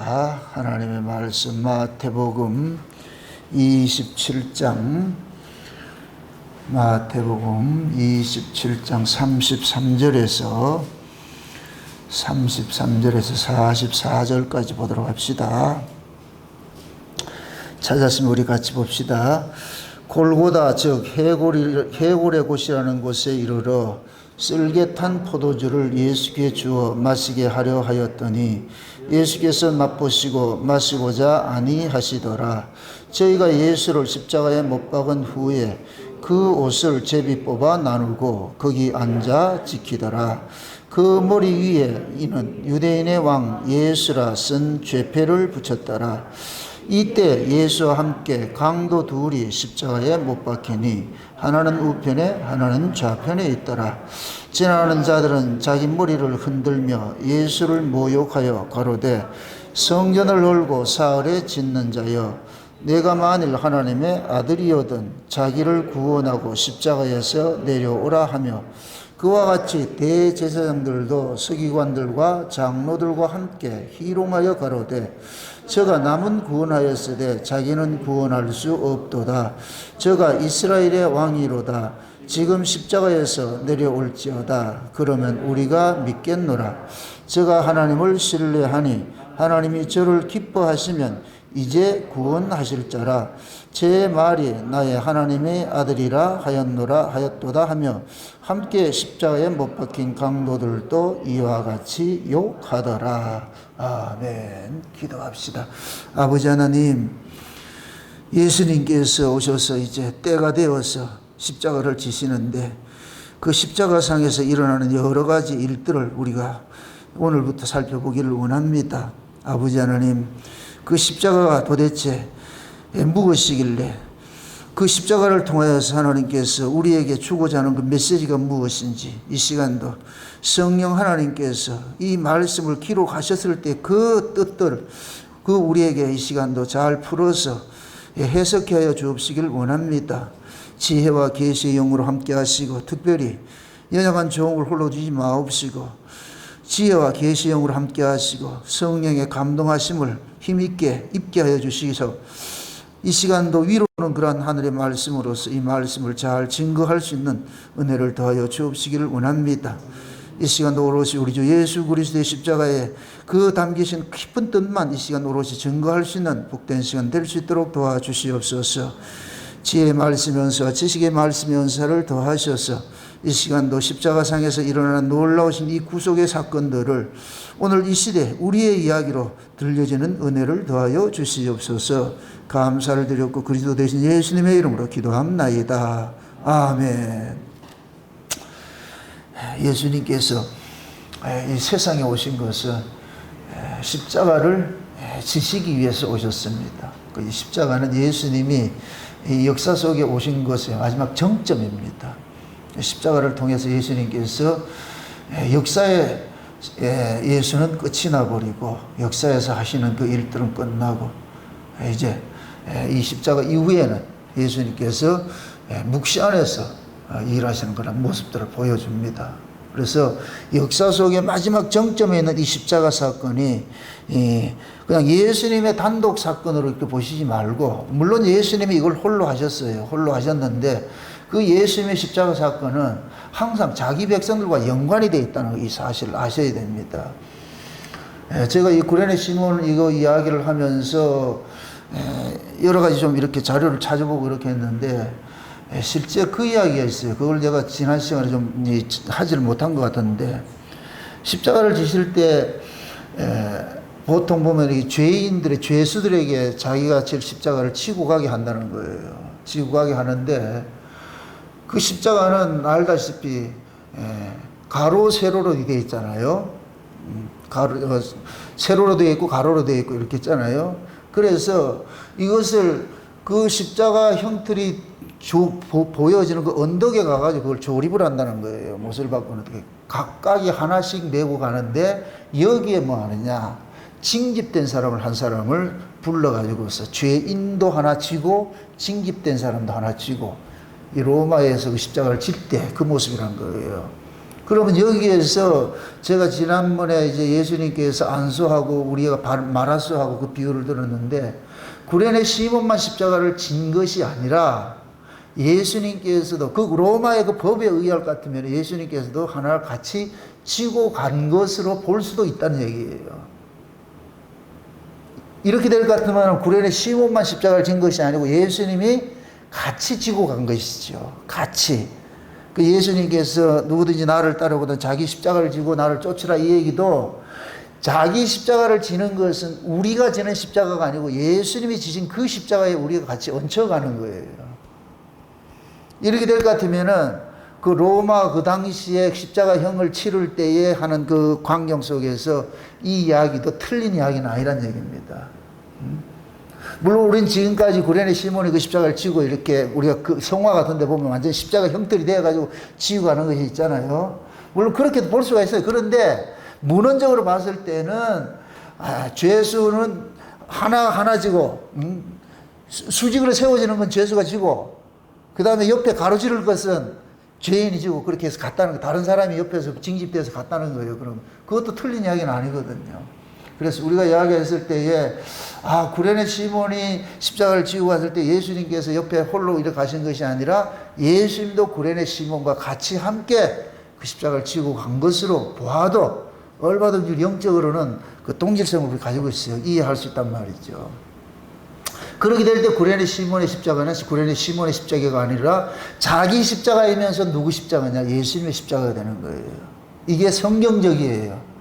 자, 하나님의 말씀 마태복음 27장 33절에서 44절까지 보도록 합시다. 찾았으면 우리 같이 봅시다. 골고다 즉 해골의 곳이라는 곳에 이르러 쓸개 탄 포도주를 예수께 주어 마시게 하려 하였더니 예수께서 맛보시고 마시고자 아니하시더라. 저희가 예수를 십자가에 못 박은 후에 그 옷을 제비 뽑아 나누고 거기 앉아 지키더라. 그 머리 위에 이는 유대인의 왕 예수라 쓴 죄패를 붙였더라. 이때 예수와 함께 강도 둘이 십자가에 못 박히니 하나는 우편에 하나는 좌편에 있더라. 지나가는 자들은 자기 머리를 흔들며 예수를 모욕하여 가로되 성전을 헐고 사흘에 짓는 자여, 내가 만일 하나님의 아들이거든 자기를 구원하고 십자가에서 내려오라 하며, 그와 같이 대제사장들도 서기관들과 장로들과 함께 희롱하여 가로되 저가 남은 구원하였으되 자기는 구원할 수 없도다. 저가 이스라엘의 왕이로다. 지금 십자가에서 내려올지어다. 그러면 우리가 믿겠노라. 저가 하나님을 신뢰하니 하나님이 저를 기뻐하시면 이제 구원하실 자라. 제 말이 나의 하나님의 아들이라 하였도다 하며 함께 십자가에 못 박힌 강도들도 이와 같이 욕하더라. 아멘. 기도합시다. 아버지 하나님, 예수님께서 오셔서 이제 때가 되어서 십자가를 지시는데 그 십자가상에서 일어나는 여러 가지 일들을 우리가 오늘부터 살펴보기를 원합니다. 아버지 하나님, 그 십자가가 도대체 무엇이길래, 그 십자가를 통하여서 하나님께서 우리에게 주고자 하는 그 메시지가 무엇인지 이 시간도 성령 하나님께서 이 말씀을 기록하셨을 때 그 뜻들, 그 우리에게 이 시간도 잘 풀어서 해석해 하여 주옵시길 원합니다. 지혜와 계시의 영으로 함께 하시고 특별히 연약한 종을 홀로 두지 마옵시고 지혜와 계시의 영으로 함께 하시고 성령의 감동하심을 힘있게 입게 하여 주시기서 이 시간도 위로는 그러한 하늘의 말씀으로서 이 말씀을 잘 증거할 수 있는 은혜를 더하여 주옵시기를 원합니다. 이 시간도 오롯이 우리 주 예수 그리스도의 십자가에 그 담기신 깊은 뜻만 이 시간 오롯이 증거할 수 있는 복된 시간 될 수 있도록 도와주시옵소서. 지혜의 말씀 연수와 지식의 말씀 연사를 더하셔서 이 시간도 십자가상에서 일어나는 놀라우신 이 구속의 사건들을 오늘 이 시대 우리의 이야기로 들려지는 은혜를 더하여 주시옵소서. 감사를 드렸고 그리스도 되신 예수님의 이름으로 기도합나이다. 아멘. 예수님께서 이 세상에 오신 것은 십자가를 지시기 위해서 오셨습니다. 이 십자가는 예수님이 이 역사 속에 오신 것의 마지막 정점입니다. 십자가를 통해서 예수님께서 역사의 예수는 끝이 나버리고 역사에서 하시는 그 일들은 끝나고 이제 이 십자가 이후에는 예수님께서 묵시 안에서 일하시는 그런 모습들을 보여줍니다. 그래서 역사 속의 마지막 정점에 있는 이 십자가 사건이 그냥 예수님의 단독 사건으로 이렇게 보시지 말고, 물론 예수님이 이걸 홀로 하셨어요. 홀로 하셨는데 그 예수님의 십자가 사건은 항상 자기 백성들과 연관이 되어 있다는 이 사실을 아셔야 됩니다. 제가 이 구레네 시몬 이거 이야기를 하면서 여러 가지 좀 이렇게 자료를 찾아보고 이렇게 했는데 실제 그 이야기가 있어요. 그걸 제가 지난 시간에 좀 하지를 못한 것 같았는데, 십자가를 지실 때 보통 보면 이 죄인들의 죄수들에게 자기가 질 십자가를 치고 가게 한다는 거예요. 치고 가게 하는데 그 십자가는 알다시피 가로 세로로 되어 있잖아요. 세로로 되어 있고 가로로 되어 있고 이렇게 있잖아요. 그래서 이것을 그 십자가 형틀이 보여지는 그 언덕에 가가지고 그걸 조립을 한다는 거예요. 못을 바꾸는 어떻게 각각이 하나씩 메고 가는데 여기에 뭐 하느냐, 징집된 사람을 한 사람을 불러가지고서 죄인도 하나 치고 징집된 사람도 하나 치고 이 로마에서 그 십자가를 칠 때 그 모습이란 거예요. 그러면 여기에서 제가 지난번에 이제 예수님께서 안수하고 우리가 마라수하고 그 비유를 들었는데, 구레네 시몬만 십자가를 진 것이 아니라 예수님께서도 그 로마의 그 법에 의할 것 같으면 예수님께서도 하나를 같이 지고 간 것으로 볼 수도 있다는 얘기예요. 이렇게 될 것 같으면 구레네 시몬만 십자가를 진 것이 아니고 예수님이 같이 지고 간 것이죠. 같이. 그 예수님께서 누구든지 나를 따르거든 자기 십자가를 지고 나를 쫓으라, 이 얘기도 자기 십자가를 지는 것은 우리가 지는 십자가가 아니고 예수님이 지신 그 십자가에 우리가 같이 얹혀가는 거예요. 이렇게 될 것 같으면은 그 로마 그 당시에 십자가형을 치를 때에 하는 그 광경 속에서 이 이야기도 틀린 이야기는 아니란 얘기입니다. 물론 우리는 지금까지 구레네 시몬이 그 십자가를 지고 이렇게 우리가 그 성화 같은 데 보면 완전 십자가 형틀이 되어가지고 지고 가는 것이 있잖아요. 물론 그렇게도 볼 수가 있어요. 그런데 문헌적으로 봤을 때는 죄수는 하나 지고 수직으로 세워지는 건 죄수가 지고 그 다음에 옆에 가로지를 것은 죄인이 지고 그렇게 해서 갔다는 거, 다른 사람이 옆에서 징집돼서 갔다는 거예요. 그럼 그것도 틀린 이야기는 아니거든요. 그래서 우리가 이야기했을 때에 구레네 시몬이 십자가를 지고 갔을 때 예수님께서 옆에 홀로 이렇게 가신 것이 아니라 예수님도 구레네 시몬과 같이 함께 그 십자가를 지고 간 것으로 보아도 얼마든지 영적으로는 그 동질성을 가지고 있어요. 이해할 수 있단 말이죠. 그렇게 될 때 구레네 시몬의 십자가는 구레네 시몬의 십자가가 아니라 자기 십자가이면서 누구 십자가냐? 예수님의 십자가가 되는 거예요. 이게 성경적이에요.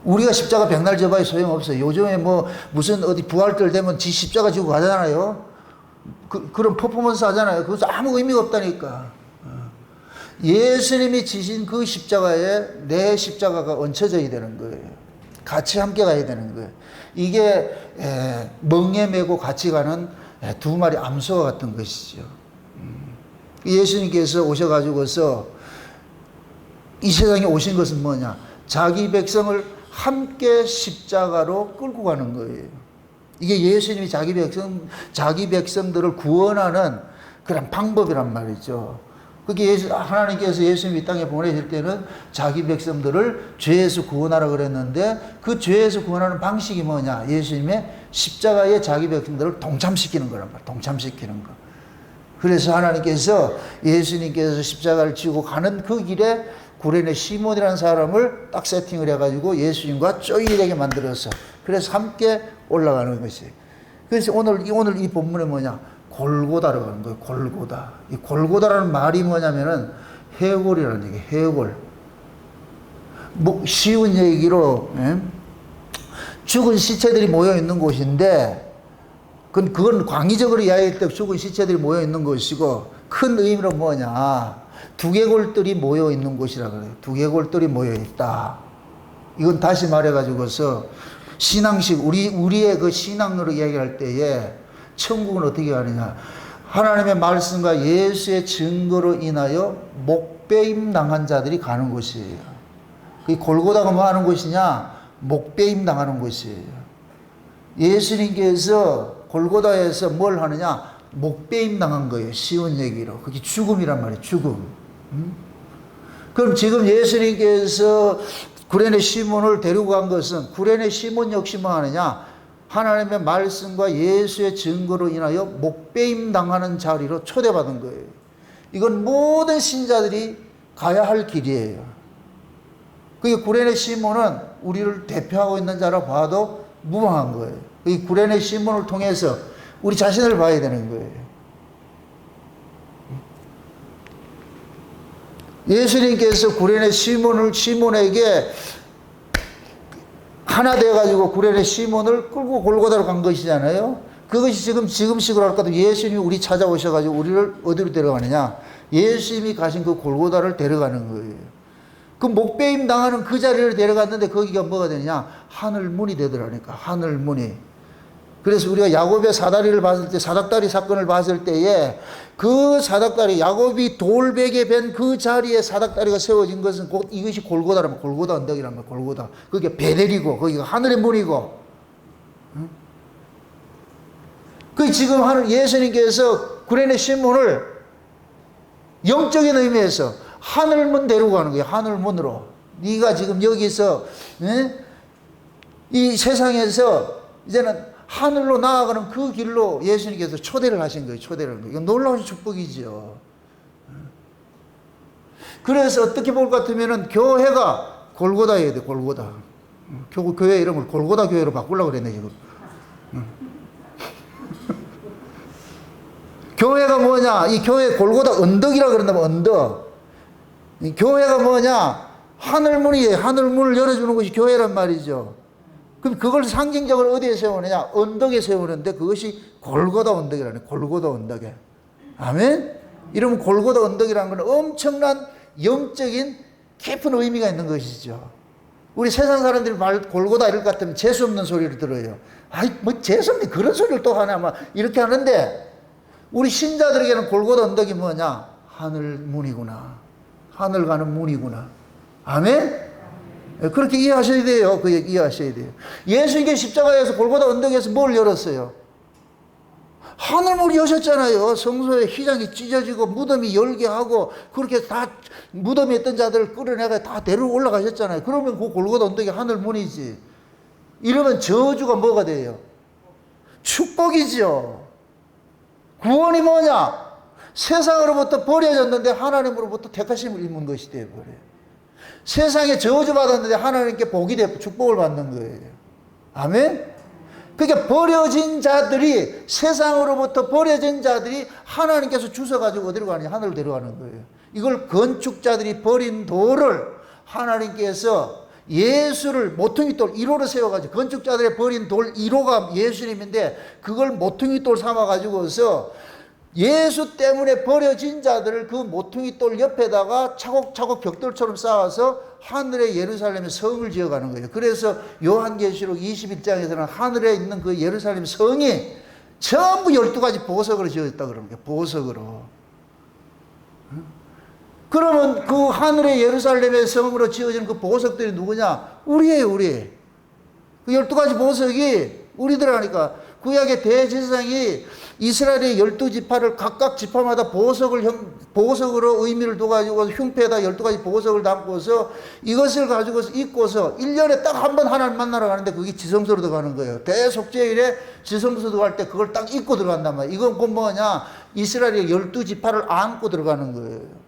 우리가 십자가 백날 져봐야 소용없어요. 요즘에 뭐 무슨 어디 부활절 되면 지 십자가 지고 가잖아요. 그런 퍼포먼스 하잖아요. 그것도 아무 의미가 없다니까. 예수님이 지신 그 십자가에 내 십자가가 얹혀져야 되는 거예요. 같이 함께 가야 되는 거예요. 이게 멍에 메고 같이 가는 두 마리 암소와 같은 것이죠. 예수님께서 오셔가지고서 이 세상에 오신 것은 뭐냐? 자기 백성을 함께 십자가로 끌고 가는 거예요. 이게 예수님이 자기 백성들을 구원하는 그런 방법이란 말이죠. 그게 하나님께서 예수님이 이 땅에 보내실 때는 자기 백성들을 죄에서 구원하라 그랬는데 그 죄에서 구원하는 방식이 뭐냐? 예수님의 십자가에 자기 백성들을 동참시키는 거란 말이에요. 동참시키는 거. 그래서 하나님께서 예수님께서 십자가를 지고 가는 그 길에 구레네 시몬이라는 사람을 딱 세팅을 해가지고 예수님과 쪼이되게 만들어서 그래서 함께 올라가는 것이. 그래서 오늘 이 본문에 뭐냐? 골고다라고 하는 거예요. 골고다. 이 골고다라는 말이 뭐냐면은 해골이라는 얘기예요. 해골. 뭐 쉬운 얘기로 죽은 시체들이 모여 있는 곳인데 그건 광의적으로 이야기할 때 죽은 시체들이 모여 있는 곳이고 큰 의미로 뭐냐? 두개골들이 모여 있는 곳이라 그래요. 두개골들이 모여 있다. 이건 다시 말해가지고서 신앙식 우리의 그 신앙으로 이야기할 때에 천국은 어떻게 가느냐? 하나님의 말씀과 예수의 증거로 인하여 목배임 당한 자들이 가는 곳이에요. 그 골고다가 뭐 하는 곳이냐? 목배임 당하는 곳이에요. 예수님께서 골고다에서 뭘 하느냐? 목배임 당한 거예요. 쉬운 얘기로. 그게 죽음이란 말이에요. 죽음. 그럼 지금 예수님께서 구레네 시몬을 데리고 간 것은 구레네 시몬 역시 뭐 하느냐? 하나님의 말씀과 예수의 증거로 인하여 목배임 당하는 자리로 초대받은 거예요. 이건 모든 신자들이 가야 할 길이에요. 그게 구레네 시몬은 우리를 대표하고 있는 자라 봐도 무방한 거예요. 이 구레네 시몬을 통해서 우리 자신을 봐야 되는 거예요. 예수님께서 구레네 시몬에게 하나 되어가지고 구레네 시몬을 끌고 골고다로 간 것이잖아요. 그것이 지금식으로 할 것 같으면 예수님이 우리 찾아오셔가지고 우리를 어디로 데려가느냐? 예수님이 가신 그 골고다를 데려가는 거예요. 그 목배임 당하는 그 자리를 데려갔는데 거기가 뭐가 되느냐? 하늘문이 되더라니까. 하늘문이. 그래서 우리가 야곱의 사다리를 봤을 때, 사닥다리 사건을 봤을 때에 그 사닥다리, 야곱이 돌베개 벤 그 자리에 사닥다리가 세워진 것은 곧 이것이 골고다라면 골고다 언덕이란 말이야. 골고다. 그게 베델이고 거기가 하늘의 문이고. 그 지금 하는 예수님께서 구레네 시몬을 영적인 의미에서 하늘문 데리고 가는 거예요. 하늘문으로. 네가 지금 여기서 이 세상에서 이제는 하늘로 나아가는 그 길로 예수님께서 초대를 하신 거예요. 초대를 한 거예요. 이건 놀라운 축복이죠. 그래서 어떻게 볼 것 같으면은 교회가 골고다여야 돼. 골고다. 교회 이름을 골고다 교회로 바꾸려고 그랬네 지금. 교회가 뭐냐? 이 교회 골고다 언덕이라 그런다면 언덕. 이 교회가 뭐냐? 하늘문이에요. 하늘문을 열어주는 것이 교회란 말이죠. 그럼 그걸 상징적으로 어디에 세우느냐? 언덕에 세우는데 그것이 골고다 언덕이라네. 골고다 언덕에. 아멘? 이러면 골고다 언덕이라는 건 엄청난 영적인 깊은 의미가 있는 것이죠. 우리 세상 사람들이 말 골고다 이럴 것 같으면 재수없는 소리를 들어요. 아이, 뭐 재수없는 그런 소리를 또 하나, 막 이렇게 하는데 우리 신자들에게는 골고다 언덕이 뭐냐? 하늘문이구나. 하늘 가는 문이구나. 아멘? 그렇게 이해하셔야 돼요. 그 이해하셔야 돼요. 예수님께 십자가에서 골고다 언덕에서 뭘 열었어요? 하늘문을 여셨잖아요. 성소에 휘장이 찢어지고 무덤이 열게 하고 그렇게 다 무덤에 있던 자들을 끌어내가 다 데리고 올라가셨잖아요. 그러면 그 골고다 언덕이 하늘문이지. 이러면 저주가 뭐가 돼요? 축복이죠. 구원이 뭐냐? 세상으로부터 버려졌는데 하나님으로부터 택하심을 입은 것이 되어버려요. 세상에 저주받았는데 하나님께 복이 되고 축복을 받는 거예요. 아멘? 그러니까 버려진 자들이, 세상으로부터 버려진 자들이 하나님께서 주워가지고 어디로 가느냐? 하늘로 데려가는 거예요. 이걸 건축자들이 버린 돌을 하나님께서 예수를 모퉁이 돌 1호로 세워가지고, 건축자들이 버린 돌 1호가 예수님인데 그걸 모퉁이 돌 삼아가지고서 예수 때문에 버려진 자들을 그 모퉁이 돌 옆에다가 차곡차곡 벽돌처럼 쌓아서 하늘의 예루살렘에 성을 지어가는 거예요. 그래서 요한계시록 21장에서는 하늘에 있는 그 예루살렘 성이 전부 12가지 보석으로 지어졌다 그러는 거예요. 보석으로. 그러면 그 하늘의 예루살렘의 성으로 지어진 그 보석들이 누구냐? 우리예요, 우리. 그 12가지 보석이 우리들 하니까 구약의 대제사장이 이스라엘의 12지파를 각각 지파마다 보석으로 의미를 둬가지고 흉패에다 12가지 보석을 담고서 이것을 가지고서 입고서 1년에 딱 한 번 하나님 만나러 가는데 그게 지성소로 들어가는 거예요. 대속죄일에 지성소 들어갈 때 그걸 딱 입고 들어간단 말이에요. 이건 곧 뭐냐? 이스라엘의 12지파를 안고 들어가는 거예요.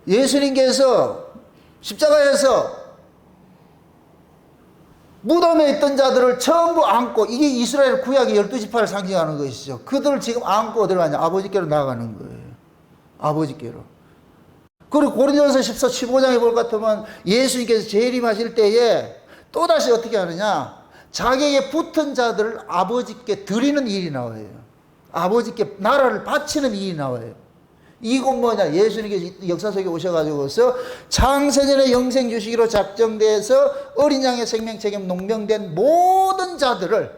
예수님께서 십자가에서 무덤에 있던 자들을 전부 안고, 이게 이스라엘 구약의 12지파를 상징하는 것이죠. 그들을 지금 안고 어디로 가냐? 아버지께로 나아가는 거예요. 아버지께로. 그리고 고린도전서 14, 15장에 볼 것 같으면 예수님께서 재림하실 때에 또다시 어떻게 하느냐? 자기에게 붙은 자들을 아버지께 드리는 일이 나와요. 아버지께 나라를 바치는 일이 나와요. 이건 뭐냐? 예수님께서 역사 속에 오셔가지고서 창세전에 영생 주시기로 작정돼서 어린 양의 생명책에 농명된 모든 자들을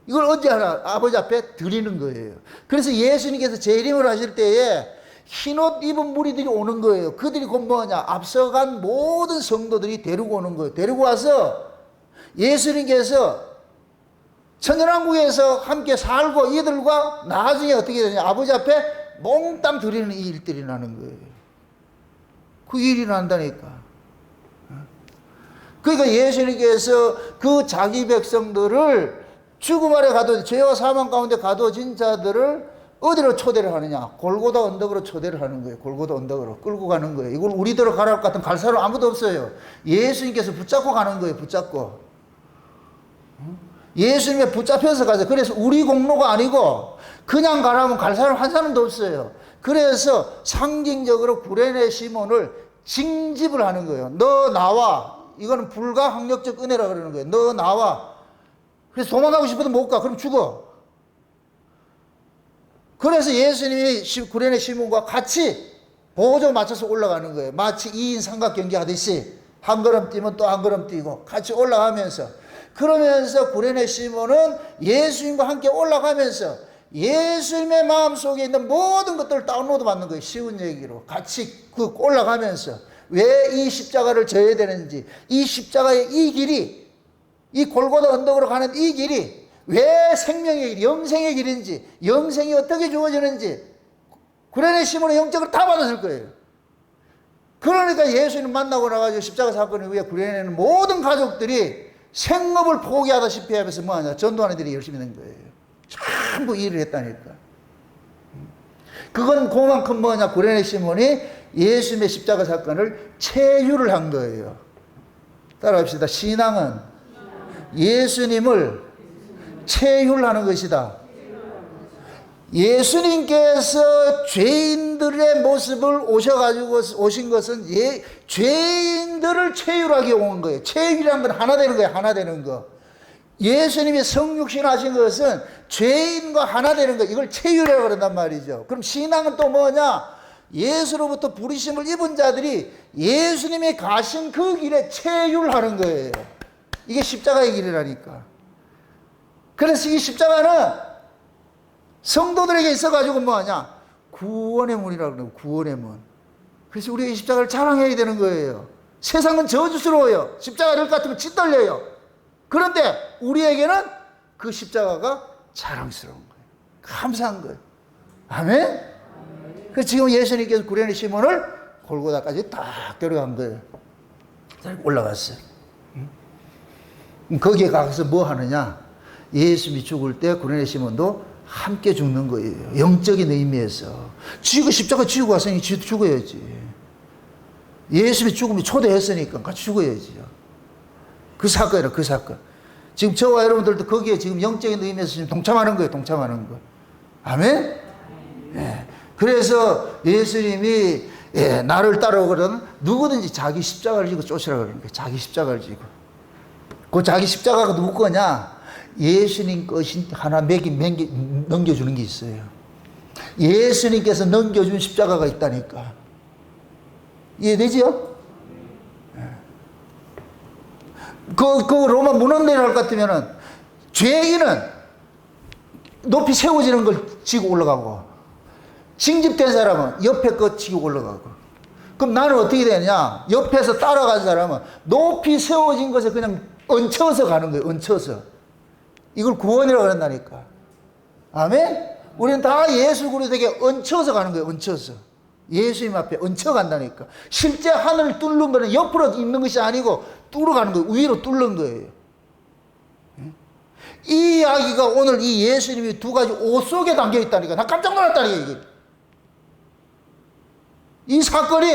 이걸 언제 하나? 아버지 앞에 드리는 거예요. 그래서 예수님께서 재림을 하실 때에 흰옷 입은 무리들이 오는 거예요. 그들이 곧 뭐냐? 앞서간 모든 성도들이 데리고 오는 거예요. 데리고 와서 예수님께서 천연왕국에서 함께 살고 이들과 나중에 어떻게 되냐? 아버지 앞에 몽땅 드리는 이 일들이 나는 거예요. 그 일이 난다니까. 그러니까 예수님께서 그 자기 백성들을 죽음 아래 가둬진, 죄와 사망 가운데 가둬진 자들을 어디로 초대를 하느냐? 골고다 언덕으로 초대를 하는 거예요. 골고다 언덕으로 끌고 가는 거예요. 이걸 우리대로 가라고 할 것 같은 갈 사람 아무도 없어요. 예수님께서 붙잡고 가는 거예요. 붙잡고. 예수님의 붙잡혀서 가죠. 그래서 우리 공로가 아니고 그냥 가라면 갈 사람 한 사람도 없어요. 그래서 상징적으로 구레네 시몬을 징집을 하는 거예요. 너 나와. 이거는 불가항력적 은혜라 그러는 거예요. 너 나와. 그래서 도망가고 싶어도 못 가. 그럼 죽어. 그래서 예수님이 구레네 시몬과 같이 보조 맞춰서 올라가는 거예요. 마치 2인 삼각 경기 하듯이 한 걸음 뛰면 또 한 걸음 뛰고 같이 올라가면서, 그러면서 구레네 시몬은 예수님과 함께 올라가면서 예수님의 마음속에 있는 모든 것들을 다운로드 받는 거예요. 쉬운 얘기로 같이 올라가면서 왜 이 십자가를 져야 되는지, 이 십자가의 이 길이, 이 골고다 언덕으로 가는 이 길이 왜 생명의 길, 영생의 길인지, 영생이 어떻게 주어지는지 구레네 시몬의 영적을 다 받았을 거예요. 그러니까 예수님 만나고 나가지고 십자가 사건 이후에 구레네는 모든 가족들이 생업을 포기하다시피 하면서 뭐하냐, 전도하는 일이 열심히 된 거예요. 전부 일을 했다니까. 그건 그만큼 뭐냐, 구레네 시몬이 예수님의 십자가 사건을 체유를 한 거예요. 따라합시다. 신앙은 예수님을 체휼하는 것이다. 예수님께서 죄인들의 모습을 오신 것은 죄인들을 체휼하게 온 거예요. 체휼이란 건 하나 되는 거예요. 하나 되는 거. 예수님이 성육신 하신 것은 죄인과 하나 되는 거. 이걸 체휼이라고 그런단 말이죠. 그럼 신앙은 또 뭐냐? 예수로부터 부르심을 입은 자들이 예수님이 가신 그 길에 체휼하는 거예요. 이게 십자가의 길이라니까. 그래서 이 십자가는 성도들에게 있어가지고 뭐하냐? 구원의 문이라고 그래요. 구원의 문. 그래서 우리가 이 십자가를 자랑해야 되는 거예요. 세상은 저주스러워요. 십자가를 같으면 짓떨려요. 그런데 우리에게는 그 십자가가 자랑스러운 거예요. 감사한 거예요. 아멘? 그래서 지금 예수님께서 구레네 시몬을 골고다까지 딱 데려간 거예요. 올라갔어요. 거기에 가서 뭐 하느냐? 예수님이 죽을 때 구레네 시몬도 함께 죽는 거예요. 영적인 의미에서. 지고 십자가 지고 왔으니 지도 죽어야지. 예수님이 죽음이 초대했으니까 같이 죽어야지요. 그 사건이라, 그 사건. 지금 저와 여러분들도 거기에 지금 영적인 의미에서 지금 동참하는 거예요. 동참하는 거. 아멘? 예. 그래서 예수님이 나를 따라오거든 누구든지 자기 십자가를 지고 쫓으라 그러는 거예요. 자기 십자가를 지고. 그 자기 십자가가 누구 거냐? 예수님 것이 하나 넘겨주는 게 있어요. 예수님께서 넘겨준 십자가가 있다니까. 이해되지요? 그 로마 문헌대로 같으면은 죄인은 높이 세워지는 걸 지고 올라가고 징집된 사람은 옆에 거 지고 올라가고. 그럼 나는 어떻게 되냐? 옆에서 따라간 사람은 높이 세워진 것에 그냥 얹혀서 가는 거예요. 얹혀서. 이걸 구원이라고 그런다니까. 아멘? 우리는 다 예수 그리스도에게 얹혀서 가는 거예요. 얹혀서. 예수님 앞에 얹혀 간다니까. 실제 하늘을 뚫는 거는 옆으로 있는 것이 아니고 뚫어 가는 거예요. 위로 뚫는 거예요. 이 이야기가 오늘 이 예수님이 두 가지 옷 속에 담겨 있다니까. 나 깜짝 놀랐다니까, 이게. 이 사건이,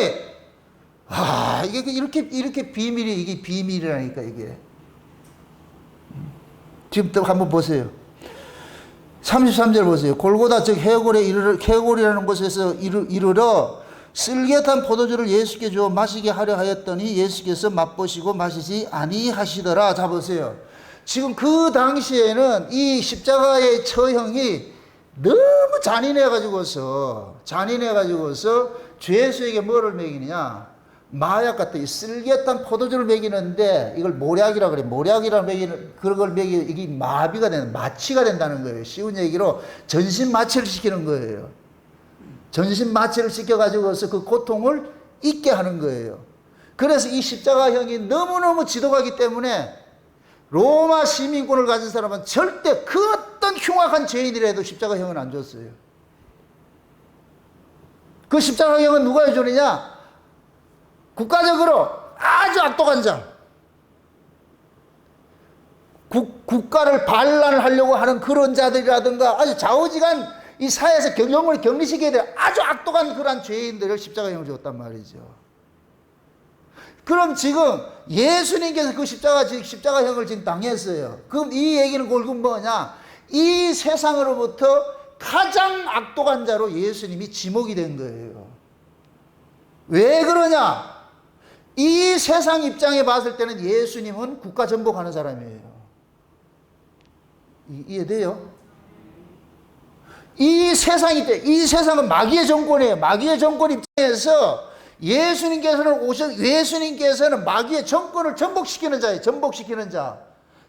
이게 이렇게 비밀이, 이게 비밀이라니까, 이게. 지금 또 한번 보세요. 33절 보세요. 골고다 즉 해골이라는 곳에서 이르러 쓸개탄 포도주를 예수께 주어 마시게 하려 하였더니 예수께서 맛보시고 마시지 아니하시더라. 자 보세요. 지금 그 당시에는 이 십자가의 처형이 너무 잔인해가지고서 죄수에게 뭐를 먹이느냐? 마약 같은 이 쓸개탄 포도주를 먹이는데 이걸 모략이라고 그래. 모략이라고 먹이는 그런 걸 먹이는 이게 마비가 되는 마취가 된다는 거예요. 쉬운 얘기로 전신 마취를 시키는 거예요. 전신 마취를 시켜가지고서 그 고통을 잊게 하는 거예요. 그래서 이 십자가형이 너무너무 지독하기 때문에 로마 시민권을 가진 사람은 절대 그 어떤 흉악한 죄인이라도 십자가형은 안 줬어요. 그 십자가형은 누가 해주느냐? 국가적으로 아주 악독한 자, 국가를 반란을 하려고 하는 그런 자들이라든가 아주 좌우지간 이 사회에서 영혼을 격리시켜야 될 아주 악독한 그런 죄인들을 십자가형을 줬단 말이죠. 그럼 지금 예수님께서 그 십자가형을 지금 당했어요. 그럼 이 얘기는 결국 뭐냐? 이 세상으로부터 가장 악독한 자로 예수님이 지목이 된 거예요. 왜 그러냐? 이 세상 입장에 봤을 때는 예수님은 국가 전복하는 사람이에요. 이해돼요? 이 세상은 마귀의 정권이에요. 마귀의 정권 입장에서 예수님께서는 마귀의 정권을 전복시키는 자예요. 전복시키는 자.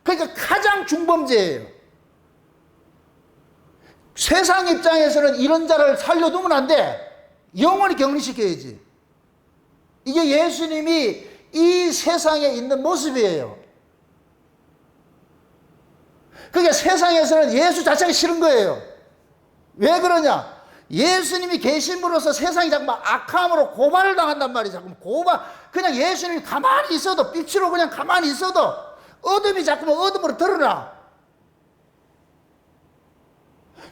그러니까 가장 중범죄예요. 세상 입장에서는 이런 자를 살려두면 안 돼. 영원히 격리시켜야지. 이게 예수님이 이 세상에 있는 모습이에요. 그러니까 세상에서는 예수 자체가 싫은 거예요. 왜 그러냐? 예수님이 계심으로써 세상이 자꾸 막 악함으로 고발을 당한단 말이에요. 자꾸 고발. 그냥 예수님이 가만히 있어도, 빛으로 그냥 가만히 있어도 어둠이 자꾸만 어둠으로 드러나.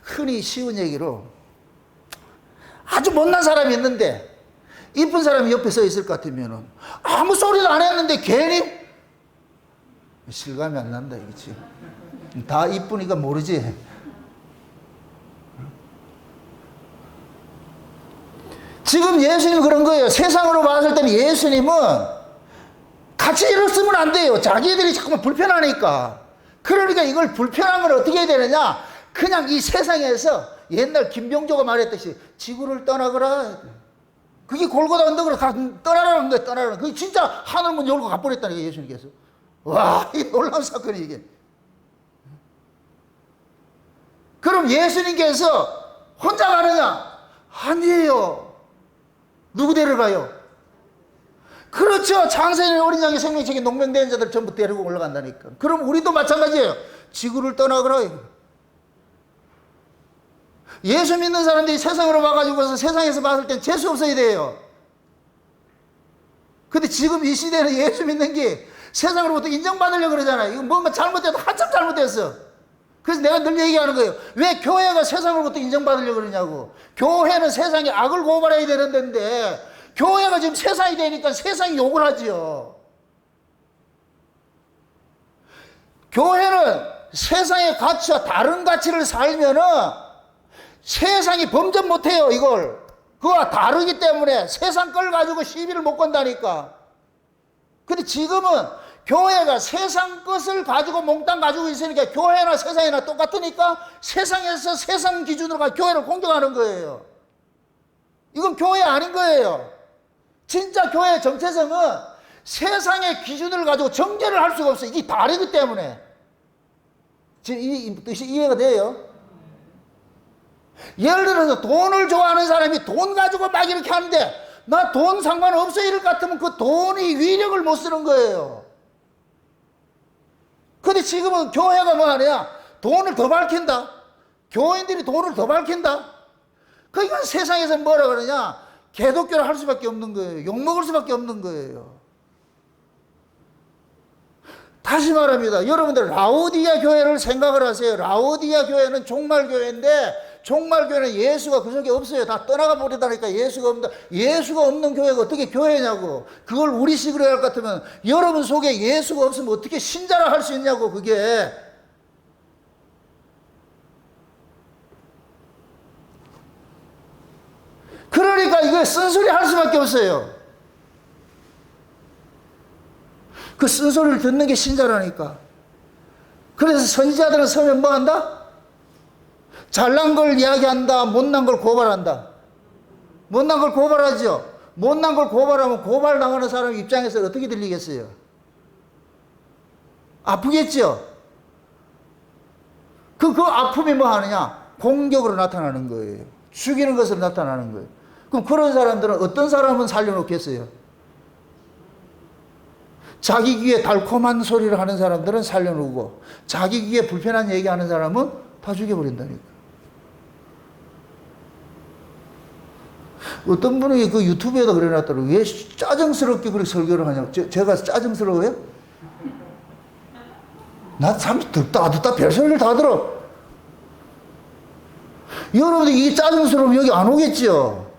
흔히 쉬운 얘기로 아주 못난 사람이 있는데 이쁜 사람이 옆에 서 있을 것 같으면 아무 소리도 안 했는데 괜히 실감이 안 난다 이거지. 다 이쁘니까 모르지. 지금 예수님이 그런 거예요. 세상으로 봤을 때는 예수님은 같이 일을 쓰면 안 돼요. 자기들이 자꾸만 불편하니까. 그러니까 이걸 불편한 걸 어떻게 해야 되느냐? 그냥 이 세상에서 옛날 김병조가 말했듯이 지구를 떠나거라. 그게 골고다 언덕으로 떠나라는 거예요. 떠나라는 거예요. 그게 진짜 하늘문 열고 가버렸다는 거예요. 예수님께서. 와, 이 놀라운 사건이 이게. 그럼 예수님께서 혼자 가느냐? 아니에요. 누구 데려가요? 그렇죠. 창세년 어린 양의 생명책인 농명된 자들 전부 데리고 올라간다니까. 그럼 우리도 마찬가지예요. 지구를 떠나거라. 예수 믿는 사람들이 세상으로 와가지고서 세상에서 봤을 땐 재수 없어야 돼요. 근데 지금 이 시대는 예수 믿는 게 세상으로부터 인정받으려고 그러잖아요. 이거 뭔가 잘못돼도 한참 잘못됐어. 그래서 내가 늘 얘기하는 거예요. 왜 교회가 세상으로부터 인정받으려고 그러냐고. 교회는 세상에 악을 고발해야 되는 데인데 교회가 지금 세상이 되니까 세상이 욕을 하지요. 교회는 세상의 가치와 다른 가치를 살면은 세상이 범접 못해요. 이걸 그와 다르기 때문에 세상 걸 가지고 시비를 못 건다니까. 근데 지금은 교회가 세상 것을 가지고 몽땅 가지고 있으니까 교회나 세상이나 똑같으니까 세상에서 세상 기준으로 교회를 공격하는 거예요. 이건 교회 아닌 거예요. 진짜 교회의 정체성은 세상의 기준을 가지고 정죄를 할 수가 없어요. 이게 다르기 때문에. 지금 이 뜻이 이해가 돼요? 예를 들어서 돈을 좋아하는 사람이 돈 가지고 막 이렇게 하는데 나 돈 상관없어 이럴 것 같으면 그 돈이 위력을 못 쓰는 거예요. 근데 지금은 교회가 뭐 하냐? 돈을 더 밝힌다. 교인들이 돈을 더 밝힌다. 그러니까 세상에서 뭐라 그러냐? 개독교를 할 수밖에 없는 거예요. 욕먹을 수밖에 없는 거예요. 다시 말합니다. 여러분들 라오디아 교회를 생각을 하세요. 라오디아 교회는 종말교회인데 종말교회는 예수가 그 속에 없어요. 다 떠나가 버리다니까. 예수가 없는 교회가 어떻게 교회냐고. 그걸 우리식으로 할 것 같으면 여러분 속에 예수가 없으면 어떻게 신자라 할 수 있냐고. 그게 그러니까 이거 쓴소리 할 수밖에 없어요. 그 쓴소리를 듣는 게 신자라니까. 그래서 선지자들은 서면 뭐 한다? 잘난 걸 이야기한다. 못난 걸 고발한다. 못난 걸 고발하죠. 못난 걸 고발하면 고발당하는 사람 입장에서 어떻게 들리겠어요? 아프겠죠? 그 아픔이 뭐 하느냐? 공격으로 나타나는 거예요. 죽이는 것으로 나타나는 거예요. 그럼 그런 사람들은 어떤 사람은 살려놓겠어요? 자기 귀에 달콤한 소리를 하는 사람들은 살려놓고 자기 귀에 불편한 얘기하는 사람은 다 죽여버린다니까. 어떤 분이 그 유튜브에다 그래놨더라고요. 왜 짜증스럽게 그렇게 설교를 하냐고. 제가 짜증스러워요? 나 참 듣다 별소리를 다 들어. 여러분들 이 짜증스러우면 여기 안 오겠죠?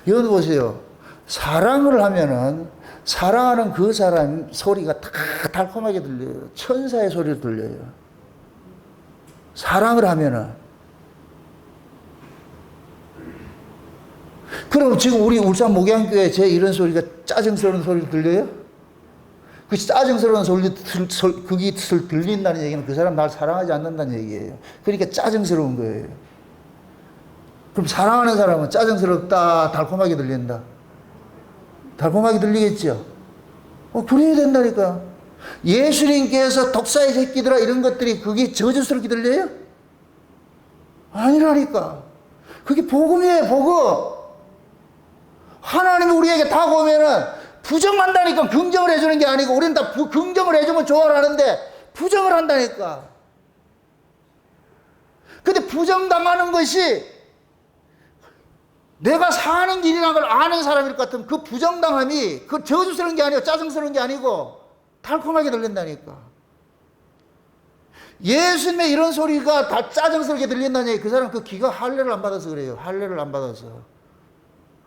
여러분 보세요. 사랑을 하면은 사랑하는 그 사람 소리가 다 달콤하게 들려요. 천사의 소리를 들려요. 사랑을 하면은. 그럼 지금 우리 울산 목양교회 제 이런 소리가 짜증스러운 소리 들려요? 그 짜증스러운 그게 들린다는 얘기는 그 사람 날 사랑하지 않는다는 얘기예요. 그러니까 짜증스러운 거예요. 그럼 사랑하는 사람은 짜증스럽다, 달콤하게 들린다. 달콤하게 들리겠죠? 그래야 된다니까. 예수님께서 독사의 새끼들아 이런 것들이 그게 저주스럽게 들려요? 아니라니까. 그게 복음이에요, 복음. 하나님이 우리에게 다가오면은 부정한다니까. 긍정을 해주는 게 아니고 우리는 다 긍정을 해주면 좋아를 하는데 부정을 한다니까. 근데 부정당하는 것이 내가 사는 길이라는 걸 아는 사람일 것 같으면 그 부정당함이 그 저주스러운 게 아니고 짜증스러운 게 아니고 달콤하게 들린다니까. 예수님의 이런 소리가 다 짜증스럽게 들린다니 그 사람 그 귀가 할례를 안 받아서 그래요. 할례를 안 받아서.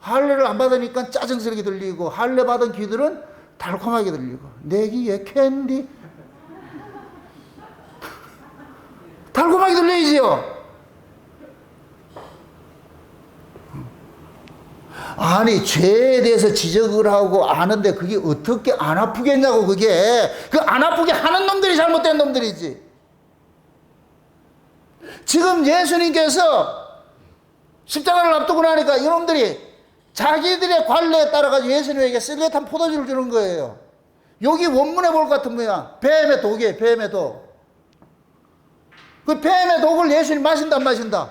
할례를 안 받으니까 짜증스럽게 들리고 할례 받은 귀들은 달콤하게 들리고 내 귀에 캔디 달콤하게 들리지요. 아니 죄에 대해서 지적을 하고 아는데 그게 어떻게 안 아프겠냐고. 그게 그 안 아프게 하는 놈들이 잘못된 놈들이지. 지금 예수님께서 십자가를 앞두고 나니까 이놈들이 자기들의 관례에 따라가지고 예수님에게 쓸개탄 포도주를 주는 거예요. 여기 원문에 볼 것 같은 뭐야? 뱀의 독이에요. 뱀의 독. 그 뱀의 독을 예수님 마신다 안 마신다?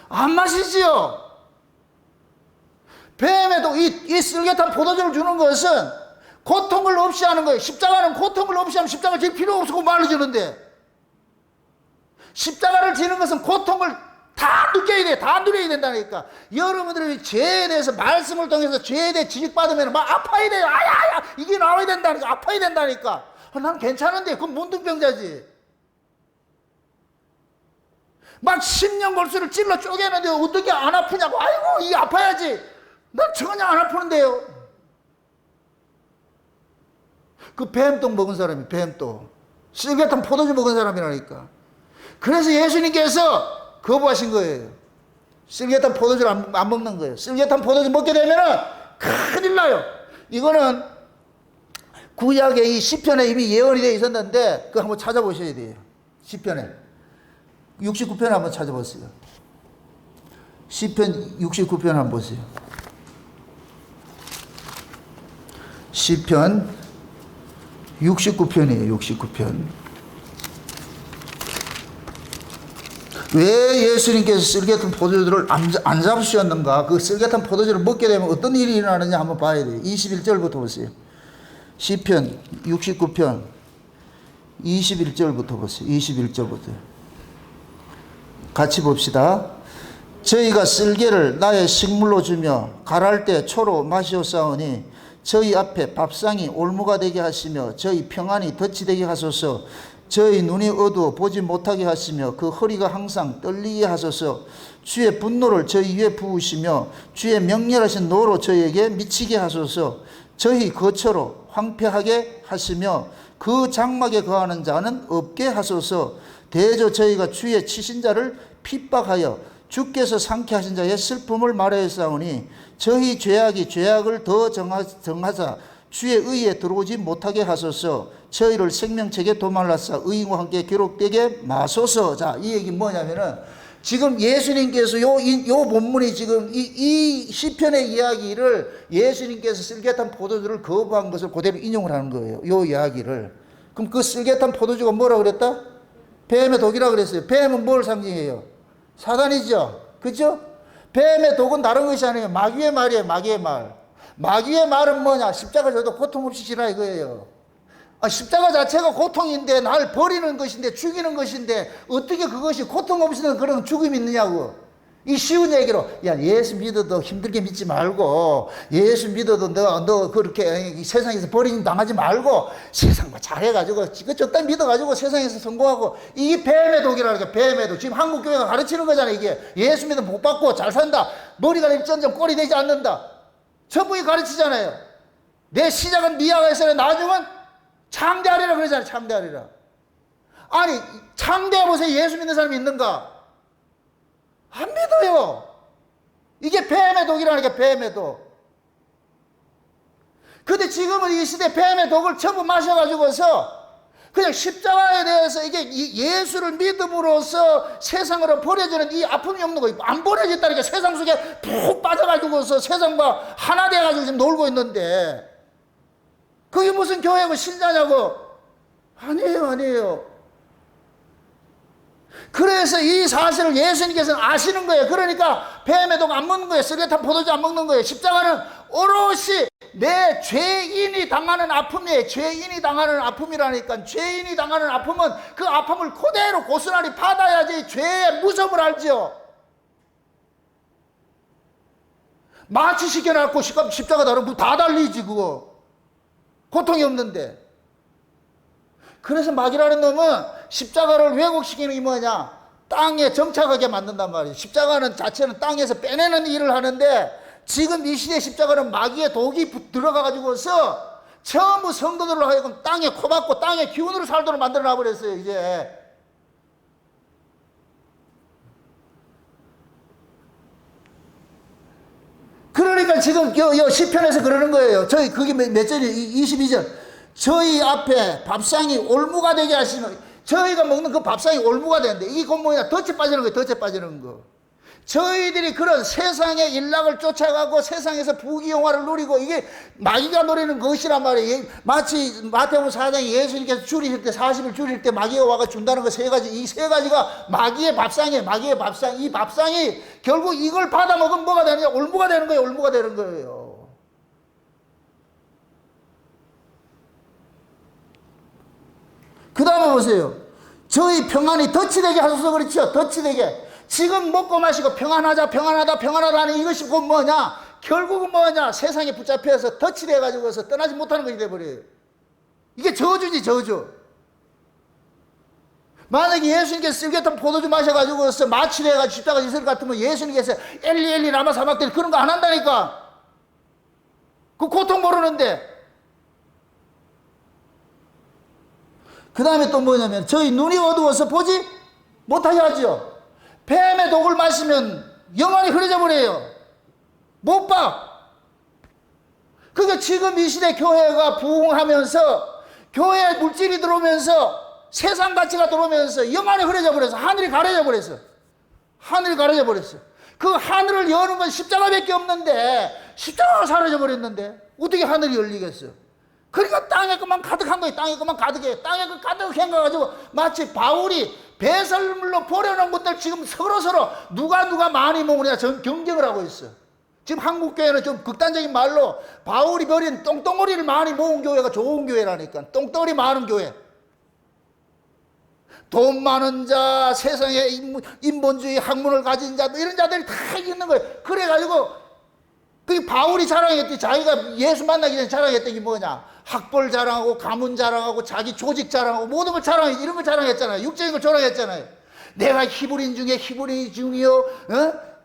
안 마시지요. 뱀의 독, 이 쓸개탄 포도주를 주는 것은 고통을 없이 하는 거예요. 십자가는 고통을 없이 하면 십자가 질 필요 없고 말로 주는데, 십자가를 지는 것은 고통을 다 느껴야 돼. 다 누려야 된다니까. 여러분들이 죄에 대해서 말씀을 통해서 죄에 대해 지적받으면 막 아파야 돼요. 아야 이게 나와야 된다니까. 아파야 된다니까. 난 괜찮은데 그건 문둥병자지. 막 10년 골수를 찔러 쪼개는데 어떻게 안 아프냐고. 아이고 이게 아파야지. 난 전혀 안 아프는데요. 그 뱀똥 먹은 사람이 뱀똥 쓸개탄 포도주 먹은 사람이라니까. 그래서 예수님께서 거부하신 거예요. 쓸개탄 포도주를 안 먹는 거예요. 쓸개탄 포도주 먹게 되면은 큰일 나요. 이거는 구약의 이 시편에 이미 예언이 되어 있었는데 그거 한번 찾아보셔야 돼요. 시편에 69편 한번 찾아보세요. 시편 69편 한번 보세요. 시편 69편이에요. 69편. 왜 예수님께서 쓸개탄 포도주를 안 잡으셨는가? 그 쓸개탄 포도주를 먹게 되면 어떤 일이 일어나느냐 한번 봐야 돼요. 21절부터 보세요. 시편 69편 21절부터 보세요. 21절부터. 같이 봅시다. 저희가 쓸개를 나의 식물로 주며 갈할 때 초로 마시옵사오니 저희 앞에 밥상이 올무가 되게 하시며 저희 평안이 덫이 되게 하소서. 저희 눈이 어두워 보지 못하게 하시며 그 허리가 항상 떨리게 하소서. 주의 분노를 저희 위에 부으시며 주의 명렬하신 노로 저희에게 미치게 하소서. 저희 거처로 황폐하게 하시며 그 장막에 거하는 자는 없게 하소서. 대저 저희가 주의 치신 자를 핍박하여 주께서 상쾌하신 자의 슬픔을 말하였사오니 저희 죄악이 죄악을 더 정하사 주의 의에 들어오지 못하게 하소서. 저희를 생명책에 도말라사 의인과 함께 기록되게 마소서. 자, 이 얘기 뭐냐면은 지금 예수님께서 요 본문이 지금 이 시편의 이야기를 예수님께서 쓸개탄 포도주를 거부한 것을 그대로 인용을 하는 거예요. 요 이야기를. 그럼 그 쓸개탄 포도주가 뭐라고 그랬다? 뱀의 독이라고 그랬어요. 뱀은 뭘 상징해요? 사단이죠. 그죠? 뱀의 독은 다른 것이 아니에요. 마귀의 말이에요. 마귀의 말. 마귀의 말은 뭐냐? 십자가 져도 고통 없이 지라 이거예요. 십자가 자체가 고통인데 날 버리는 것인데 죽이는 것인데 어떻게 그것이 고통 없이는 그런 죽음이 있느냐고. 이 쉬운 얘기로 야 예수 믿어도 힘들게 믿지 말고 예수 믿어도 너 그렇게 세상에서 버림 당하지 말고 세상 뭐 잘해가지고 그 적당히 믿어가지고 세상에서 성공하고. 이게 뱀의 독이라는 게 뱀의 독. 지금 한국교회가 가르치는 거잖아요. 이게 예수 믿으면 복 받고 잘 산다. 머리가 일점점 꼴이 되지 않는다. 전부이 가르치잖아요. 내 시작은 미약에서 나중은 창대하리라 그러잖아요. 창대하리라. 아니 창대해보세요. 예수 믿는 사람이 있는가? 안 믿어요. 이게 뱀의 독이라는 게 뱀의 독. 근데 지금은 이 시대 뱀의 독을 전부 마셔가지고서 그냥 십자가에 대해서 이게 예수를 믿음으로써 세상으로 버려지는 이 아픔이 없는 거예요. 안 버려졌다니까. 세상 속에 푹 빠져가지고서 세상과 하나 돼가지고 지금 놀고 있는데 그게 무슨 교회고 신자냐고. 아니에요. 아니에요. 그래서 이 사실을 예수님께서는 아시는 거예요. 그러니까 뱀의 독 안 먹는 거예요. 쓸개탄 포도주 안 먹는 거예요. 십자가는 오롯이 내 죄인이 당하는 아픔이에요. 죄인이 당하는 아픔이라니까. 죄인이 당하는 아픔은 그 아픔을 그대로 고스란히 받아야지 죄의 무서움을 알죠. 마취 시켜놨고 십자가 다르고 다 달리지 그거. 고통이 없는데. 그래서 마귀라는 놈은 십자가를 왜곡시키는 게 뭐냐? 땅에 정착하게 만든단 말이에요. 십자가는 자체는 땅에서 빼내는 일을 하는데 지금 이 시대 십자가는 마귀의 독이 들어가가지고서 전부 성도들로 하여금 땅에 코박고 땅의 기운으로 살도록 만들어 놔버렸어요, 이제. 그러니까 지금 시편에서 그러는 거예요. 저희 그게 몇 절이에요? 22절. 저희 앞에 밥상이 올무가 되게 하시면, 저희가 먹는 그 밥상이 올무가 되는데 이게 곧 뭐냐? 덫에 빠지는 거예요. 덫에 빠지는 거. 저희들이 그런 세상의 일락을 쫓아가고 세상에서 부귀영화를 누리고 이게 마귀가 노리는 것이란 말이에요. 마치 마태복음 4장에 예수님께서 줄이실 때 40일 줄일 때 마귀가 와가 준다는 거 세 가지. 이 세 가지가 마귀의 밥상이에요. 마귀의 밥상. 이 밥상이 결국 이걸 받아 먹으면 뭐가 되느냐? 올무가 되는 거예요. 올무가 되는 거예요. 그 다음에 보세요. 저희 평안이 덫이 되게 하소서 그렇죠. 덫이 되게. 지금 먹고 마시고 평안하자 평안하다는 이것이 곧 뭐냐? 결국은 뭐냐? 세상에 붙잡혀서 덫이 돼가지고서 떠나지 못하는 것이 돼버려요. 이게 저주지, 저주. 만약에 예수님께서 쓸개탄 포도주 마셔가지고서 마취돼가지고 십자가 있을 것 같으면 예수님께서 엘리 라마 사막들 그런 거 안 한다니까. 그 고통 모르는데. 그 다음에 또 뭐냐면 저희 눈이 어두워서 보지 못하게 하죠. 뱀의 독을 마시면 영원히 흐려져 버려요. 못 봐. 그러니까 지금 이 시대 교회가 부흥하면서 교회에 물질이 들어오면서 세상 가치가 들어오면서 영원히 흐려져 버려서 하늘이 가려져 버렸어. 하늘이 가려져 버렸어. 그 하늘을 여는 건 십자가밖에 없는데 십자가가 사라져 버렸는데 어떻게 하늘이 열리겠어? 그러니까 땅에 것만 가득한 거예요. 땅에 것만 가득해. 땅에 그 가득한 거 가지고 마치 바울이 배설물로 버려놓은 것들 지금 서로서로 누가 많이 모으냐 경쟁을 하고 있어. 지금 한국교회는 좀 극단적인 말로 바울이 버린 똥덩어리를 많이 모은 교회가 좋은 교회라니까. 똥덩어리 많은 교회. 돈 많은 자, 세상에 인본주의 학문을 가진 자, 이런 자들이 다 있는 거예요. 그래가지고 그 바울이 자랑했더니 자기가 예수 만나기 전에 자랑했던 게 뭐냐? 학벌 자랑하고 가문 자랑하고 자기 조직 자랑하고 모든 걸 자랑해. 이런 걸 자랑했잖아요. 육적인 걸 자랑했잖아요. 내가 히브리인 중에 히브리 중이요.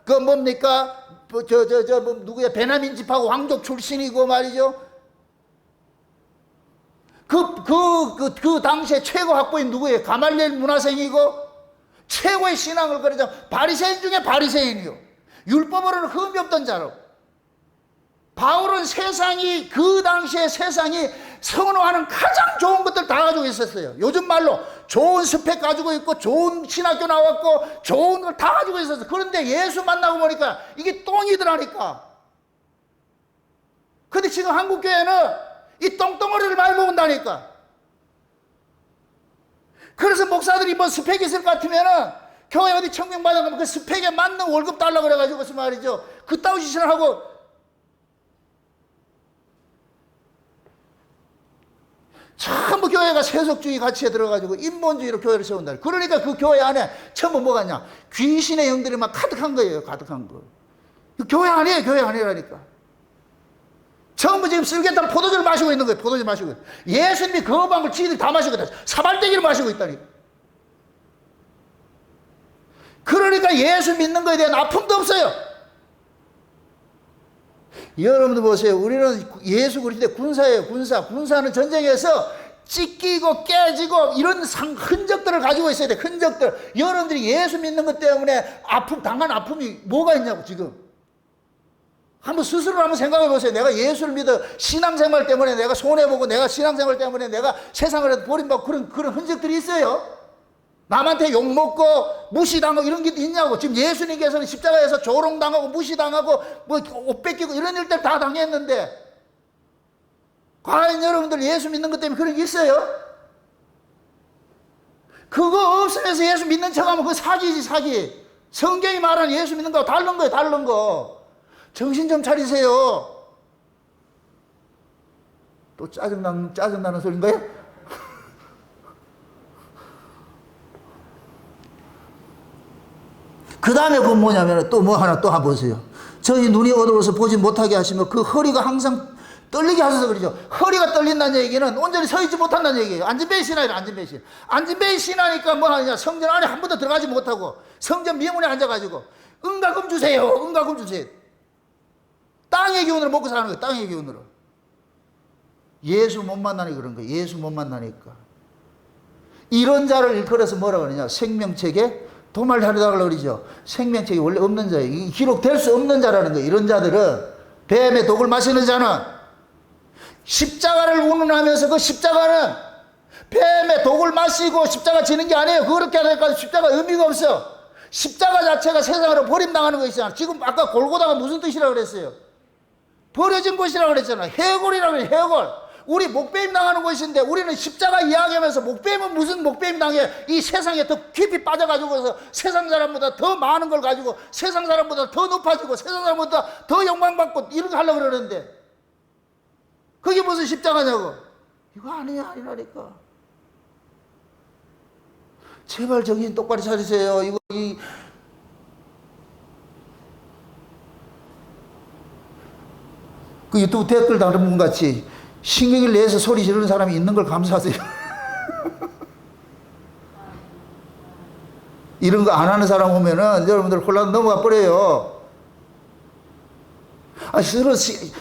그 뭡니까? 누구야? 베냐민 집하고 왕족 출신이고 말이죠. 그 당시에 최고 학부인 누구예요? 가말리엘 문화생이고 최고의 신앙을 거르자 바리새인 중에 바리새인이요. 율법으로는 흠이 없던 자로. 바울은 세상이 그 당시에 세상이 선호하는 가장 좋은 것들 다 가지고 있었어요. 요즘 말로 좋은 스펙 가지고 있고 좋은 신학교 나왔고 좋은 걸 다 가지고 있었어요. 그런데 예수 만나고 보니까 이게 똥이더라니까. 근데 지금 한국교회는 이 똥덩어리를 많이 먹는다니까. 그래서 목사들이 뭐 스펙이 있을 것 같으면은 교회 어디 청명받아가면 그 스펙에 맞는 월급 달라고 그래가지고 말이죠. 그따위 짓을 하고 전부 교회가 세속주의 가치에 들어가지고 인본주의로 교회를 세운다. 그러니까 그 교회 안에 전부 뭐가 있냐? 귀신의 영들이 막 가득한 거예요. 가득한 거. 교회 아니에요. 교회 아니라니까. 전부 지금 쓸개탄 포도주를 마시고 있는 거예요. 포도주 마시고. 예수님이 그 방을 지들이 다 마시고 있다. 사발대기를 마시고 있다니까. 그러니까 예수 믿는 거에 대한 아픔도 없어요. 여러분들 보세요. 우리는 예수 그리스도의 군사예요. 군사는 전쟁에서 찢기고 깨지고 이런 흔적들을 가지고 있어야 돼. 흔적들. 여러분들이 예수 믿는 것 때문에 당한 아픔이 뭐가 있냐고 지금. 한번 스스로 한번 생각해 보세요. 내가 예수를 믿어 신앙생활 때문에 내가 손해보고 내가 신앙생활 때문에 내가 세상을 버림받고 그런 흔적들이 있어요. 남한테 욕먹고 무시당하고 이런 게 있냐고. 지금 예수님께서는 십자가에서 조롱당하고 무시당하고 뭐 옷 뺏기고 이런 일들 다 당했는데 과연 여러분들 예수 믿는 것 때문에 그런 게 있어요? 그거 없으면서 예수 믿는 척하면 그거 사기지 사기. 성경이 말하는 예수 믿는 거하고 다른 거예요. 다른 거. 정신 좀 차리세요. 또 짜증나는 소리인가요? 그 다음에 그건 뭐냐면 또 뭐 하나 또 한번 보세요. 저희 눈이 어두워서 보지 못하게 하시며 그 허리가 항상 떨리게 하셔서 그러죠. 허리가 떨린다는 얘기는 온전히 서 있지 못한다는 얘기예요. 앉은배의 신앙이에요. 앉은배의 신. 앉은배의 신하니까 뭐 하느냐. 성전 안에 한 번도 들어가지 못하고 성전 미문에 앉아가지고 은가금 주세요. 은가금 주세요. 땅의 기운으로 먹고 사는 거예요. 땅의 기운으로. 예수 못 만나니까 그런 거예요. 예수 못 만나니까. 이런 자를 일컬어서 뭐라 그러냐. 생명책에 도말하려고 그러죠. 생명책이 원래 없는 자예요. 기록될 수 없는 자라는 거예요. 이런 자들은 뱀의 독을 마시는 자는 십자가를 운운하면서 그 십자가는 뱀의 독을 마시고 십자가 지는 게 아니에요. 그렇게 하니까 십자가 의미가 없어. 십자가 자체가 세상으로 버림당하는 것이잖아. 지금 아까 골고다가 무슨 뜻이라고 그랬어요? 버려진 것이라고 그랬잖아. 해골이라고 그래. 해골. 우리 목배임 당하는 것인데 우리는 십자가 이야기하면서 목배임은 무슨 목배임 당해? 이 세상에 더 깊이 빠져가지고서 세상 사람보다 더 많은 걸 가지고 세상 사람보다 더 높아지고 세상 사람보다 더 영광받고 이런 거 하려고 그러는데 그게 무슨 십자가냐고. 이거 아니라니까. 제발 정신 똑바로 차리세요. 이거 그 유튜브 댓글 다른 분 같이 신경을 내서 소리 지르는 사람이 있는 걸 감사하세요. 이런 거 안 하는 사람 오면은 여러분들 혼란 넘어가 버려요.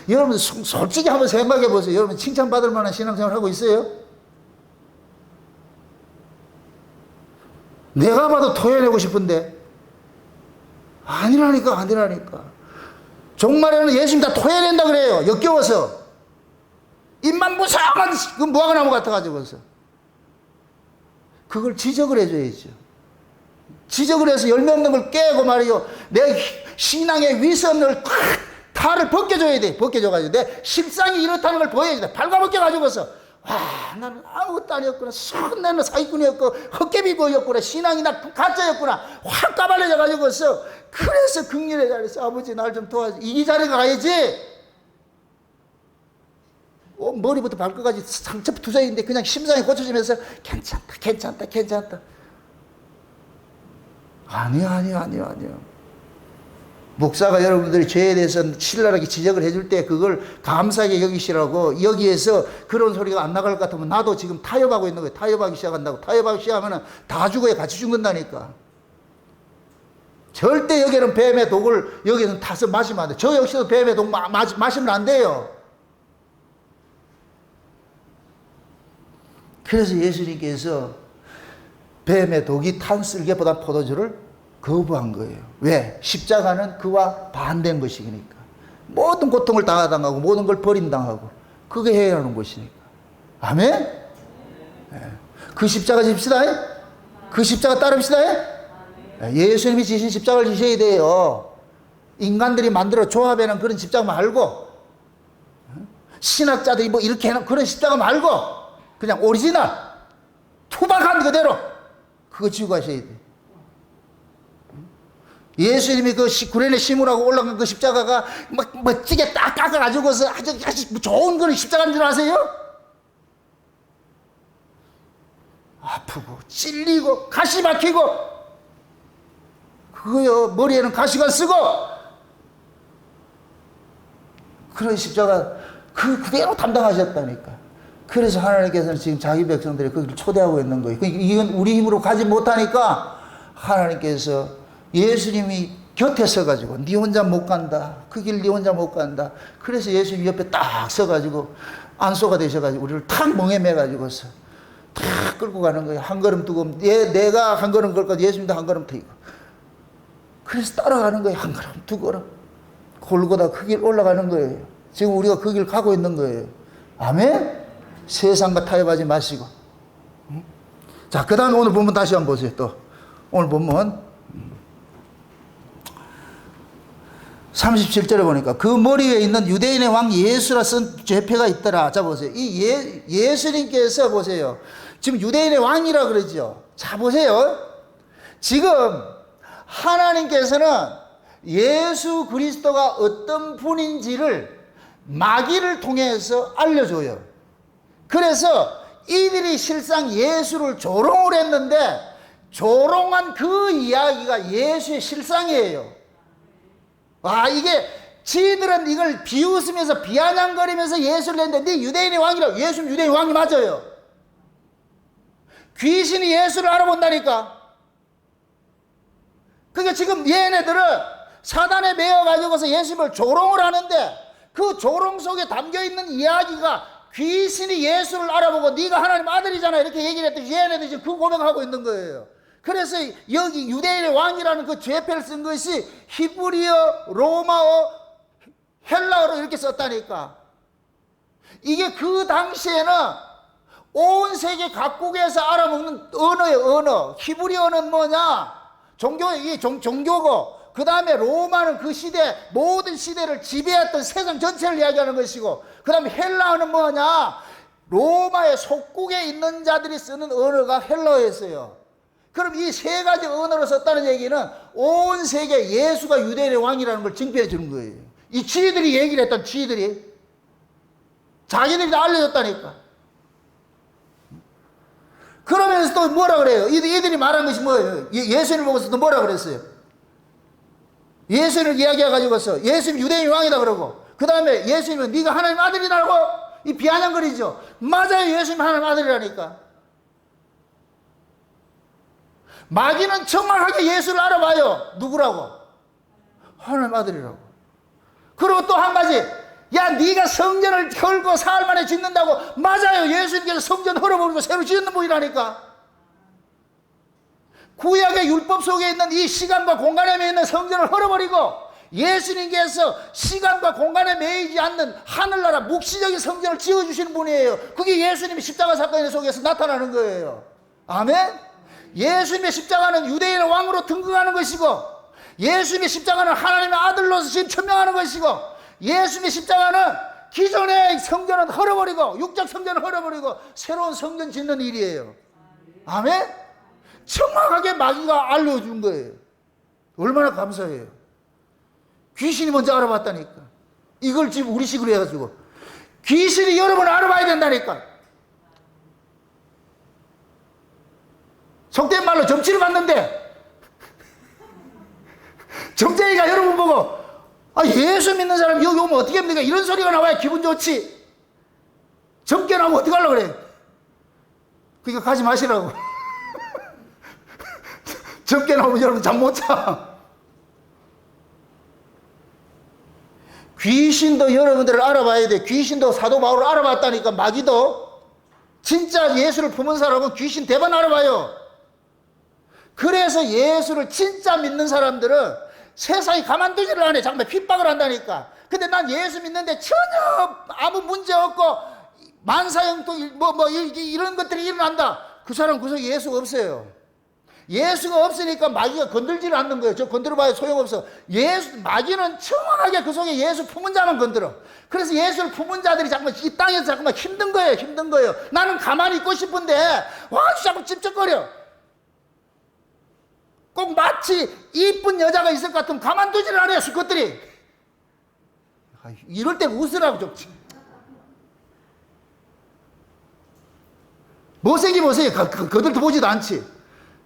여러분 솔직히 한번 생각해 보세요. 여러분 칭찬받을 만한 신앙생활 하고 있어요? 내가 봐도 토해내고 싶은데 아니라니까. 종말에는 예수님 다 토해낸다 그래요. 역겨워서 입만 무성한 그 무화과나무 같아가지고서 그걸 지적을 해줘야죠. 지적을 해서 열매 없는 걸 깨고 말이요. 내 신앙의 위선을 탈을 벗겨줘야 돼. 벗겨줘가지고 내 실상이 이렇다는 걸 보여야 돼. 발가벗겨가지고서 와, 나는 아무것도 아니었구나. 나는 사기꾼이었고 헛개비고였구나. 신앙이 나 가짜였구나. 확 까발려져가지고서 그래서 긍휼의 자리에서 아버지 날 좀 도와줘. 이 자리에 가야지. 머리부터 발끝까지 상처 투성인데 그냥 심장이 고쳐지면서 괜찮다. 아니요. 목사가 여러분들이 죄에 대해서 신랄하게 지적을 해줄 때 그걸 감사하게 여기시라고. 여기에서 그런 소리가 안 나갈 것 같으면 나도 지금 타협하고 있는 거예요. 타협하기 시작한다고. 타협하기 시작하면 다 죽어야 같이 죽는다니까. 절대 여기는 뱀의 독을 여기는 타서 마시면 안 돼. 저 역시도 뱀의 독 마시면 안 돼요. 그래서 예수님께서 뱀의 독이 탄 쓸개보다 포도주를 거부한 거예요. 왜? 십자가는 그와 반대인 것이니까. 모든 고통을 당하고 모든 걸 버림당하고 그게 해야 하는 것이니까. 아멘? 네. 그 십자가 집시다. 그 십자가 따릅시다. 예수님이 지신 십자가를 지셔야 돼요. 인간들이 만들어 조합해놓은 그런 십자가 말고 신학자들이 뭐 이렇게 해놓은 그런 십자가 말고 그냥 오리지널 투박한 그대로 그거 지고 가셔야 돼. 예수님이 그 구레네 시무라고 올라간 그 십자가가 막 멋지게 딱 깎아가지고서 아주 좋은 그런 십자가인 줄 아세요? 아프고 찔리고 가시 박히고 그거요. 머리에는 가시관 쓰고 그런 십자가 그대로 담당하셨다니까. 그래서 하나님께서는 지금 자기 백성들이 그걸 초대하고 있는 거예요. 이건 우리 힘으로 가지 못하니까 하나님께서 예수님이 곁에 서가지고 네 혼자 못 간다. 그 길 네 혼자 못 간다. 그래서 예수님 옆에 딱 서가지고 안소가 되셔가지고 우리를 탁 멍에 매가지고서 탁 끌고 가는 거예요. 한 걸음 두고 내가 한 걸음 걸고 예수님도 한 걸음 튀고 그래서 따라가는 거예요. 한 걸음 두 걸음 골고다 그 길 올라가는 거예요. 지금 우리가 그 길 가고 있는 거예요. 아멘? 세상과 타협하지 마시고. 자, 그 다음에 오늘 본문 다시 한번 보세요. 또 오늘 본문 37절에 보니까 그 머리 위에 있는 유대인의 왕 예수라 쓴 죄패가 있더라. 자 보세요. 이 예수님께서 보세요. 지금 유대인의 왕이라 그러죠. 자 보세요. 지금 하나님께서는 예수 그리스도가 어떤 분인지를 마귀를 통해서 알려줘요. 그래서 이들이 실상 예수를 조롱을 했는데 조롱한 그 이야기가 예수의 실상이에요. 이게 지들은 이걸 비웃으면서 비아냥거리면서 예수를 했는데 네 유대인의 왕이라고. 예수는 유대인 왕이 맞아요. 귀신이 예수를 알아본다니까. 그러니까 지금 얘네들은 사단에 매여가지고서 예수님을 조롱을 하는데 그 조롱 속에 담겨있는 이야기가 귀신이 예수를 알아보고 네가 하나님 아들이잖아 이렇게 얘기를 했더니 얘네들이 지금 그 고백하고 있는 거예요. 그래서 여기 유대인의 왕이라는 그 죄패를 쓴 것이 히브리어, 로마어, 헬라어로 이렇게 썼다니까. 이게 그 당시에는 온 세계 각국에서 알아먹는 언어예요, 언어. 히브리어는 뭐냐? 종교고, 그 다음에 로마는 그 시대, 모든 시대를 지배했던 세상 전체를 이야기하는 것이고, 그 다음에 헬라어는 뭐냐? 로마의 속국에 있는 자들이 쓰는 언어가 헬라어였어요. 그럼 이 세 가지 언어로 썼다는 얘기는 온 세계 예수가 유대인의 왕이라는 걸 증명해 주는 거예요. 이 지들이 얘기를 했던 지들이. 자기들이 다 알려줬다니까. 그러면서 또 뭐라 그래요? 이들이 말한 것이 뭐예요? 예수님을 보고서 또 뭐라 그랬어요? 예수님을 이야기해가지고서 예수님 유대인 왕이다 그러고, 그 다음에 예수님은 네가 하나님 아들이라고 이 비아냥거리죠. 맞아요. 예수님 하나님 아들이라니까. 마귀는 정확하게 예수를 알아봐요. 누구라고? 하나님 아들이라고. 그리고 또 한 가지, 야 네가 성전을 헐고 사흘 만에 짓는다고. 맞아요. 예수님께서 성전 헐어버리고 새로 짓는 분이라니까. 구약의 율법 속에 있는 이 시간과 공간에 매여 있는 성전을 헐어버리고 예수님께서 시간과 공간에 매이지 않는 하늘나라 묵시적인 성전을 지어주시는 분이에요. 그게 예수님의 십자가 사건 속에서 나타나는 거예요. 아멘? 예수님의 십자가는 유대인의 왕으로 등극하는 것이고, 예수님의 십자가는 하나님의 아들로서 지금 천명하는 것이고, 예수님의 십자가는 기존의 성전은 헐어버리고, 육적 성전을 헐어버리고 새로운 성전 짓는 일이에요. 아멘? 정확하게 마귀가 알려준 거예요. 얼마나 감사해요. 귀신이 먼저 알아봤다니까. 이걸 지금 우리식으로 해가지고 귀신이 여러분을 알아봐야 된다니까. 속된 말로 점치를 받는데 점쟁이가 여러분 보고 예수 믿는 사람 여기 오면 어떻게 합니까? 이런 소리가 나와야 기분 좋지. 점괘 나오면 어떻게 하려고 그래? 그러니까 가지 마시라고. 점괘 나오면 여러분 잠 못 자. 귀신도 여러분들을 알아봐야 돼. 귀신도 사도 바울을 알아봤다니까. 마귀도 진짜 예수를 품은 사람은 귀신 대반 알아봐요. 그래서 예수를 진짜 믿는 사람들은 세상에 가만두지를 않아요. 잠깐만 핍박을 한다니까. 근데 난 예수 믿는데 전혀 아무 문제 없고 만사형통 이런 것들이 일어난다. 그 사람 그 속에 예수가 없어요. 예수가 없으니까 마귀가 건들지를 않는 거예요. 저 건드려봐야 소용없어. 마귀는 정확하게 그 속에 예수 품은 자만 건드려. 그래서 예수를 품은 자들이 잠깐만 이 땅에서 잠깐만 힘든 거예요. 나는 가만히 있고 싶은데 자꾸 찝쩍거려. 꼭 마치 이쁜 여자가 있을 것 같으면 가만두지를 않아요. 수컷들이. 이럴 때 웃으라고 좀. 못생기면 거들떠 보지도 않지.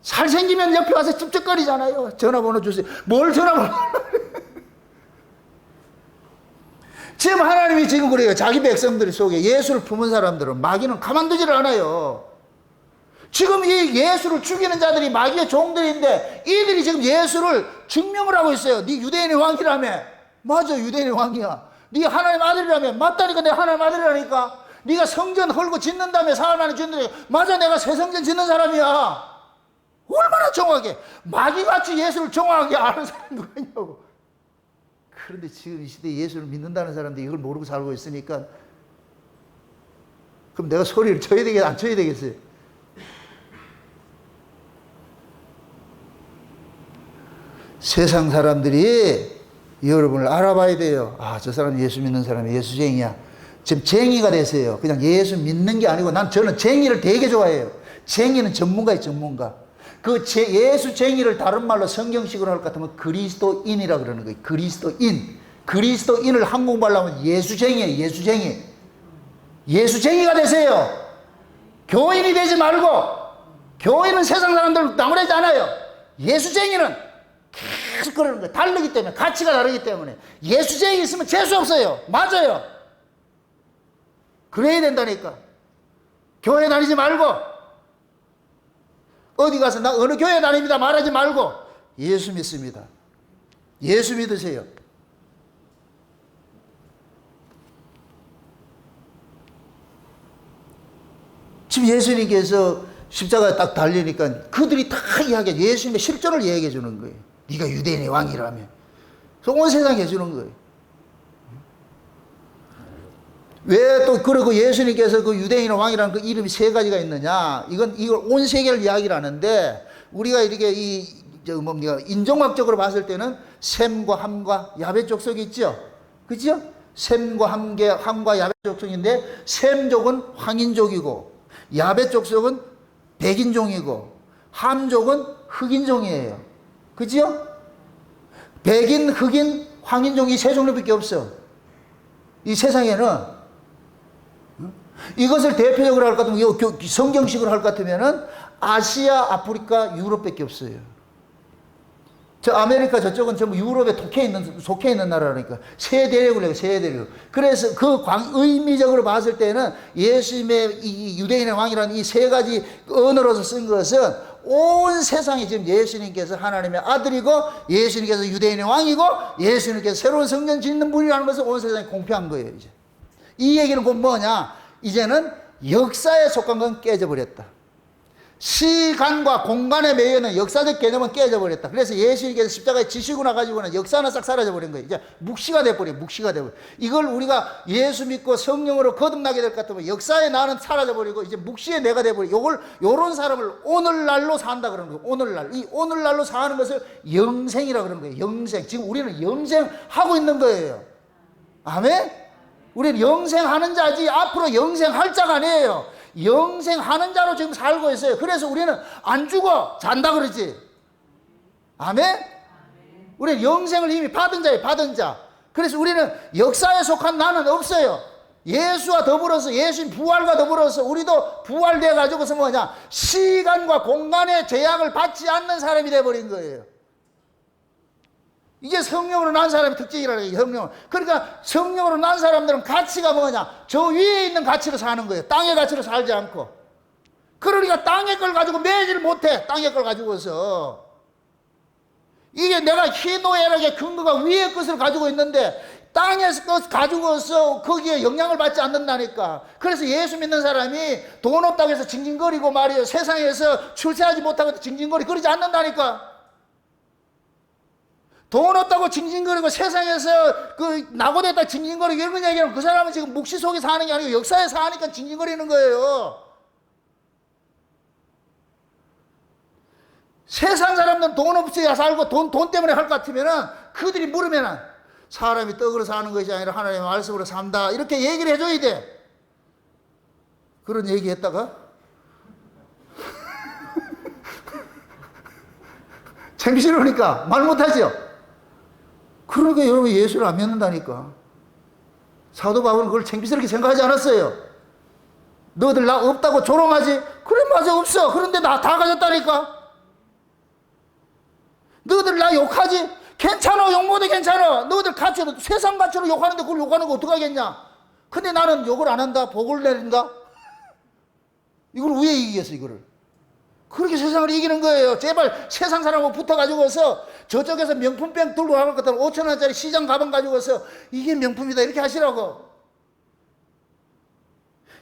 잘생기면 옆에 와서 찝쩍거리잖아요. 전화번호 주세요. 뭘 전화번호. 지금 하나님이 지금 그래요. 자기 백성들 속에 예수를 품은 사람들은 마귀는 가만두지를 않아요. 지금 이 예수를 죽이는 자들이 마귀의 종들인데 이들이 지금 예수를 증명을 하고 있어요. 네 유대인의 왕이라며. 맞아, 유대인의 왕이야. 네 하나님 아들이라며. 맞다니까. 내가 하나님 아들이라니까. 네가 성전 헐고 짓는다며. 사흘 만에 짓는다며. 맞아, 내가 새 성전 짓는 사람이야. 얼마나 정확해. 마귀같이 예수를 정확하게 아는 사람이 누가 있냐고. 그런데 지금 이 시대에 예수를 믿는다는 사람들이 이걸 모르고 살고 있으니까 그럼 내가 소리를 쳐야 되겠어, 안 쳐야 되겠어요? 세상 사람들이 여러분을 알아봐야 돼요. 저 사람 예수 믿는 사람이 예수쟁이야. 지금 쟁이가 되세요. 그냥 예수 믿는 게 아니고 저는 쟁이를 되게 좋아해요. 쟁이는 전문가예요, 전문가. 예수 쟁이를 다른 말로 성경식으로 할 것 같으면 그리스도인이라 그러는 거예요. 그리스도인. 그리스도인을 한국말로 하면 예수쟁이에요, 예수쟁이. 예수쟁이가 되세요. 교인이 되지 말고, 교인은 세상 사람들 나무라지 않아요. 예수쟁이는 계속 그러는 거예요. 다르기 때문에, 가치가 다르기 때문에. 예수쟁이 있으면 재수 없어요. 맞아요. 그래야 된다니까. 교회 다니지 말고, 어디 가서 나 어느 교회 다닙니다 말하지 말고, 예수 믿습니다. 예수 믿으세요. 지금 예수님께서 십자가에 딱 달리니까 그들이 다 이야기해, 예수님의 실존을 얘기해 주는 거예요. 네가 유대인의 왕이라며. 그래서 온 세상에 해주는 거예요. 왜 또 그러고 예수님께서 그 유대인의 왕이라는 그 이름이 세 가지가 있느냐? 이걸 온 세계를 이야기를 하는데, 우리가 이렇게 인종학적으로 봤을 때는 셈과 함과 야벳 족속이 있죠. 그죠? 셈과 함과 야벳 족속인데, 셈족은 황인족이고, 야벳 족속은 백인종이고, 함족은 흑인종이에요. 그죠? 백인, 흑인, 황인종 이 세 종류밖에 없어. 이 세상에는. 이것을 대표적으로 할 것 같으면, 성경식으로 할 것 같으면은 아시아, 아프리카, 유럽밖에 없어요. 저 아메리카 저쪽은 전부 유럽에 속해 있는 나라라니까. 세 대륙을 해요, 세 대륙. 그래서 그 의미적으로 봤을 때는 예수님의 이 유대인의 왕이라는 이 세 가지 언어로서 쓴 것은 온 세상이 지금 예수님께서 하나님의 아들이고, 예수님께서 유대인의 왕이고, 예수님께서 새로운 성전 짓는 분이라는 것을 온 세상에 공표한 거예요, 이제. 이 얘기는 곧 뭐냐? 이제는 역사에 속한 건 깨져버렸다. 시간과 공간에 매여있는 역사적 개념은 깨져버렸다. 그래서 예수님께서 십자가에 지시고 나가지고는 역사는 싹 사라져버린 거예요. 이제 묵시가 돼버려요. 묵시가 돼버려요. 이걸 우리가 예수 믿고 성령으로 거듭나게 될 것 같으면 역사의 나는 사라져버리고 이제 묵시의 내가 돼버리고, 요런 사람을 오늘날로 산다 그러는 거예요. 오늘날. 이 오늘날로 사는 것을 영생이라고 그러는 거예요. 영생. 지금 우리는 영생하고 있는 거예요. 아멘? 우리는 영생하는 자지 앞으로 영생할 자가 아니에요. 영생하는 자로 지금 살고 있어요. 그래서 우리는 안 죽어 잔다 그러지. 아멘? 우리는 영생을 이미 받은 자예요. 받은 자. 그래서 우리는 역사에 속한 나는 없어요. 예수와 더불어서, 예수님 부활과 더불어서 우리도 부활되어 가지고서 뭐냐, 시간과 공간의 제약을 받지 않는 사람이 되어버린 거예요. 이게 성령으로 난 사람의 특징이라는 거예요. 성령. 그러니까 성령으로 난 사람들은 가치가 뭐냐, 저 위에 있는 가치로 사는 거예요. 땅의 가치로 살지 않고. 그러니까 땅의 걸 가지고 매지를 못해. 땅의 걸 가지고서. 이게 내가 희노애락의 근거가 위의 것을 가지고 있는데 땅의 것 가지고서 거기에 영향을 받지 않는다니까. 그래서 예수 믿는 사람이 돈 없다고 해서 징징거리고 말이에요. 세상에서 출세하지 못하고 징징거리 그러지 않는다니까. 돈 없다고 징징거리고 세상에서 그 낙오됐다 징징거리고 이런 얘기는 그 사람은 지금 묵시 속에 사는 게 아니고 역사에 사니까 징징거리는 거예요. 세상 사람들은 돈 없어야 살고 돈 때문에 할 것 같으면은 그들이 물으면은 사람이 떡으로 사는 것이 아니라 하나님의 말씀으로 산다 이렇게 얘기를 해줘야 돼. 그런 얘기 했다가 창피스러우니까 말 못하죠. 그러니까 여러분 예수를 안 믿는다니까. 사도 바울은 그걸 창피스럽게 생각하지 않았어요. 너희들 나 없다고 조롱하지? 그래 맞아 없어. 그런데 나 다 가졌다니까. 너희들 나 욕하지? 괜찮아. 욕 못해 괜찮아. 너희들 가치로 세상 가치로 욕하는데 그걸 욕하는 거 어떡하겠냐. 근데 나는 욕을 안 한다. 복을 내린다. 이걸 왜 이기겠어 이거를. 그렇게 세상을 이기는 거예요. 제발 세상 사람하고 붙어가지고서 저쪽에서 명품병 들고 나갈 것 같으면 5,000원짜리 시장 가방 가지고서 이게 명품이다 이렇게 하시라고.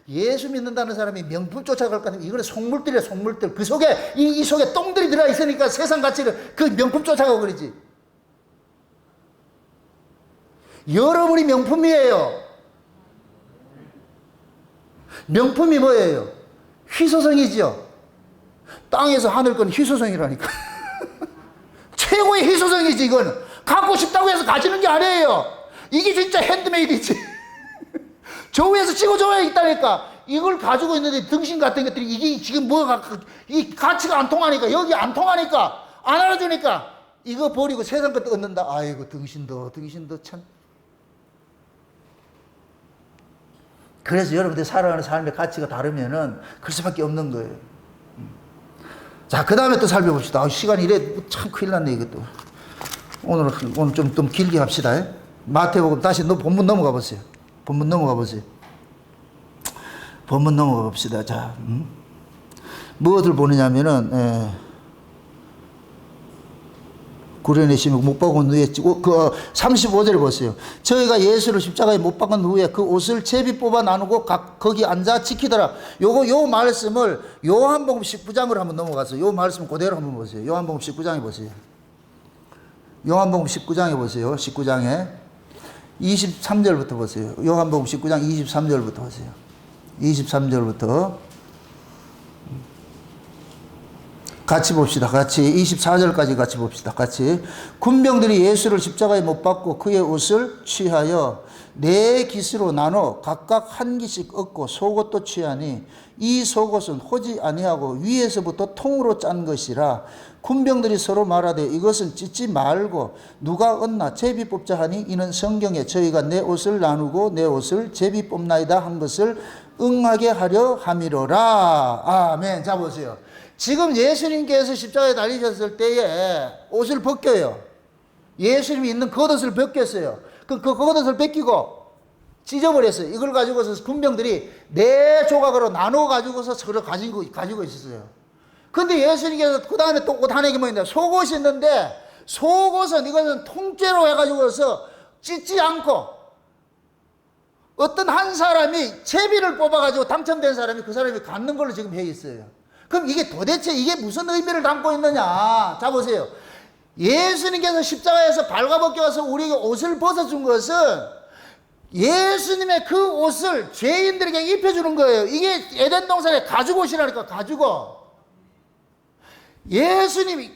예수 믿는다는 사람이 명품 쫓아갈 것 같으면 이거는 속물들이야 속물들. 그 속에 이 속에 똥들이 들어있으니까 세상 가치를 그 명품 쫓아가고 그러지. 여러분이 명품이에요. 명품이 뭐예요? 희소성이죠. 땅에서 하늘 건 희소성이라니까. 최고의 희소성이지 이건. 갖고 싶다고 해서 가지는 게 아니에요. 이게 진짜 핸드메이드지. 저 위에서 치고 저 위에 있다니까. 이걸 가지고 있는데 등신 같은 것들이 이게 지금 뭐가 이 가치가 안 통하니까 여기 안 통하니까 안 알아주니까 이거 버리고 세상 것도 얻는다. 아이고 등신도 참. 그래서 여러분들 살아가는 삶의 가치가 다르면은 그럴 수밖에 없는 거예요. 자, 그 다음에 또 살펴봅시다. 시간이 이래 참 큰일 났네, 이것도. 오늘 좀 길게 합시다. 마태복음 다시 본문 넘어가 보세요. 본문 넘어가 보세요. 본문 넘어가 봅시다. 자, 무엇을 보느냐면은, 구련의 심히 못 박은 후에, 그 35절에 보세요. 저희가 예수를 십자가에 못 박은 후에 그 옷을 제비 뽑아 나누고 거기 앉아 지키더라. 요 말씀을 요한복음 19장으로 한번 넘어가서 요 말씀 그대로 한번 보세요. 요한복음 19장에 보세요. 요한복음 19장에 보세요. 19장에 23절부터 보세요. 요한복음 19장 23절부터 보세요. 23절부터 같이 봅시다. 같이 24절까지 같이 봅시다. 같이. 군병들이 예수를 십자가에 못 박고 그의 옷을 취하여 네 깃으로 나눠 각각 한 깃씩 얻고 속옷도 취하니 이 속옷은 호지 아니하고 위에서부터 통으로 짠 것이라. 군병들이 서로 말하되 이것은 찢지 말고 누가 얻나 제비 뽑자 하니 이는 성경에 저희가 내 옷을 나누고 내 옷을 제비 뽑나이다 한 것을 응하게 하려 함이로라. 아멘. 자 보세요. 지금 예수님께서 십자가에 달리셨을 때에 옷을 벗겨요. 예수님이 있는 겉옷을 벗겼어요. 그 겉옷을 벗기고 찢어버렸어요. 이걸 가지고서 군병들이 네 조각으로 나눠 가지고서 서로 가지고 있었어요. 근데 예수님께서 그 다음에 또 옷 하나 뭐 있냐, 속옷이 있는데 속옷은 이것은 통째로 해가지고서 찢지 않고 어떤 한 사람이 제비를 뽑아가지고 당첨된 사람이 그 사람이 갖는 걸로 지금 해 있어요. 그럼 이게 도대체 이게 무슨 의미를 담고 있느냐? 자 보세요. 예수님께서 십자가에서 발가벗겨서 우리에게 옷을 벗어준 것은 예수님의 그 옷을 죄인들에게 입혀주는 거예요. 이게 에덴 동산의 가죽옷이라니까, 가죽옷. 예수님이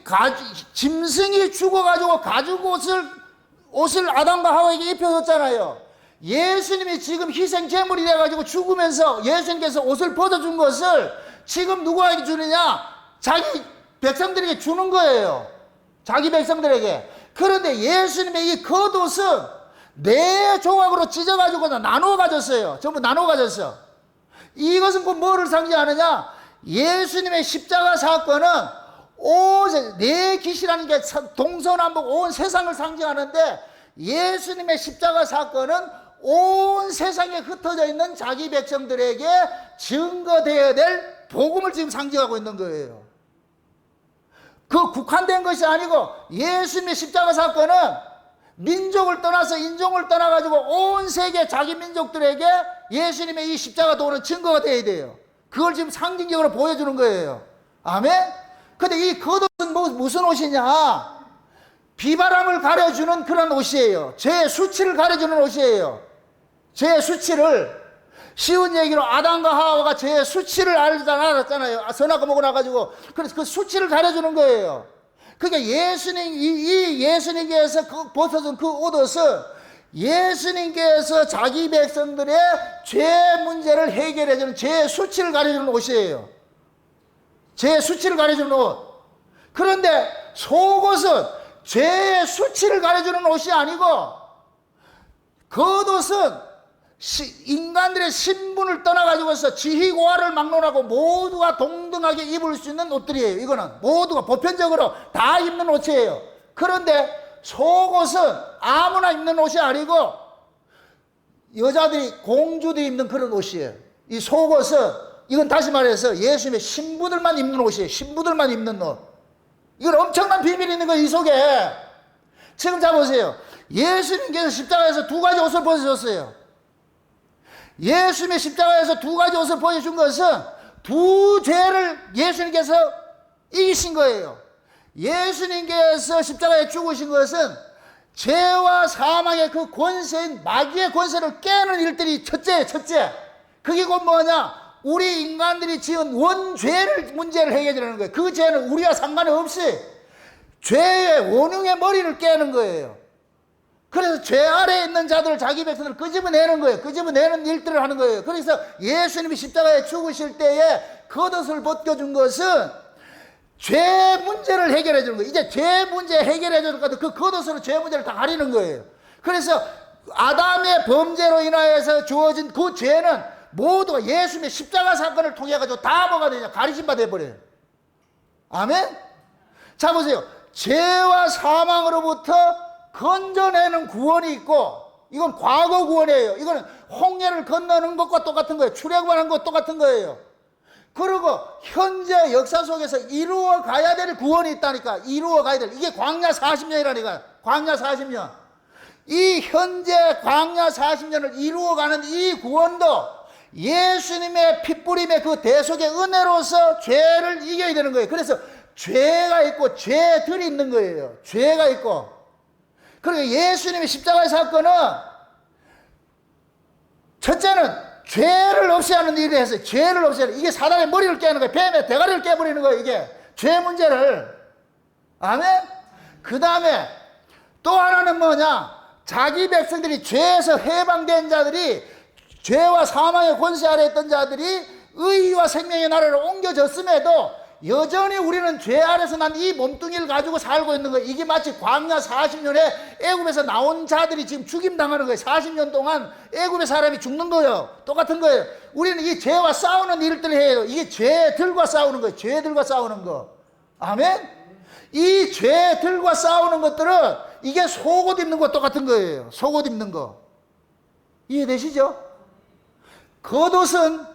짐승이 죽어가지고 옷을 아담과 하와에게 입혀줬잖아요. 예수님이 지금 희생 제물이 돼가지고 죽으면서 예수님께서 옷을 벗어준 것을 지금 누구에게 주느냐? 자기 백성들에게 주는 거예요. 자기 백성들에게. 그런데 예수님의 이 겉옷은 네 조각으로 찢어가지고 나누어 가졌어요. 전부 나누어 가졌어. 이것은 그 뭐를 상징하느냐? 예수님의 십자가 사건은 네 깃이라는 게 동서남북 온 세상을 상징하는데 예수님의 십자가 사건은 온 세상에 흩어져 있는 자기 백성들에게 증거되어야 될 복음을 지금 상징하고 있는 거예요. 그 국한된 것이 아니고 예수님의 십자가 사건은 민족을 떠나서 인종을 떠나가지고 온 세계 자기 민족들에게 예수님의 이 십자가 도는 증거가 되어야 돼요. 그걸 지금 상징적으로 보여주는 거예요. 아멘? 근데 이 겉옷은 무슨 옷이냐? 비바람을 가려주는 그런 옷이에요. 죄의 수치를 가려주는 옷이에요. 죄의 수치를. 쉬운 얘기로 아담과 하와가 죄의 수치를 알았잖아요. 선악과 먹고 나가지고. 그래서 그 수치를 가려주는 거예요. 그러니까 예수님께서 벗어준 그 옷은 예수님께서 자기 백성들의 죄 문제를 해결해주는 죄의 수치를 가려주는 옷이에요. 죄의 수치를 가려주는 옷. 그런데 속옷은 죄의 수치를 가려주는 옷이 아니고 겉옷은 인간들의 신분을 떠나가지고서 지희고하를 막론하고 모두가 동등하게 입을 수 있는 옷들이에요. 이거는 모두가 보편적으로 다 입는 옷이에요. 그런데 속옷은 아무나 입는 옷이 아니고 여자들이 공주들이 입는 그런 옷이에요. 이 속옷은 이건 다시 말해서 예수님의 신부들만 입는 옷이에요. 신부들만 입는 옷. 이건 엄청난 비밀이 있는 거예요. 이 속에. 지금 자 보세요. 예수님께서 십자가에서 두 가지 옷을 벗으셨어요. 예수님의 십자가에서 두 가지 옷을 보여준 것은 두 죄를 예수님께서 이기신 거예요. 예수님께서 십자가에 죽으신 것은 죄와 사망의 그 권세인 마귀의 권세를 깨는 일들이 첫째예요. 첫째. 그게 곧 뭐냐? 우리 인간들이 지은 원죄를 문제를 해결하는 거예요. 그 죄는 우리와 상관없이 죄의 원흉의 머리를 깨는 거예요. 그래서 죄 아래에 있는 자들을 자기 백성들을 끄집어내는 거예요. 끄집어내는 일들을 하는 거예요. 그래서 예수님이 십자가에 죽으실 때에 겉옷을 벗겨준 것은 죄 문제를 해결해 주는 거예요. 이제 죄 문제 해결해 주는 것도 그 겉옷으로 죄 문제를 다 가리는 거예요. 그래서 아담의 범죄로 인하여서 주어진 그 죄는 모두가 예수님의 십자가 사건을 통해 가지고 다 뭐가 되냐? 가리신 바 돼버려요. 아멘? 자 보세요. 죄와 사망으로부터 건져내는 구원이 있고, 이건 과거 구원이에요. 이거는 홍해를 건너는 것과 똑같은 거예요. 출애굽하는 것과 똑같은 거예요. 그리고 현재 역사 속에서 이루어 가야 될 구원이 있다니까. 이루어 가야 될, 이게 광야 40년이라니까. 광야 40년. 이 현재 광야 40년을 이루어가는 이 구원도 예수님의 핏부림의 그 대속의 은혜로서 죄를 이겨야 되는 거예요. 그래서 죄가 있고 죄들이 있는 거예요. 죄가 있고. 그러니까 예수님의 십자가의 사건은 첫째는 죄를 없애하는 일을 했어요. 죄를 없애하는, 이게 사단의 머리를 깨는 거예요. 뱀의 대가리를 깨버리는 거예요. 이게 죄 문제를. 아멘. 그 다음에 또 하나는 뭐냐, 자기 백성들이 죄에서 해방된 자들이, 죄와 사망의 권세 아래 있던 자들이 의와 생명의 나라로 옮겨졌음에도 여전히 우리는 죄 아래서 난 이 몸뚱이를 가지고 살고 있는 거예요. 이게 마치 광야 40년에 애굽에서 나온 자들이 지금 죽임당하는 거예요. 40년 동안 애굽의 사람이 죽는 거예요. 똑같은 거예요. 우리는 이 죄와 싸우는 일들을 해요. 이게 죄들과 싸우는 거예요. 죄들과 싸우는 거. 아멘? 이 죄들과 싸우는 것들은 이게 속옷 입는 것과 똑같은 거예요. 속옷 입는 거. 이해되시죠? 겉옷은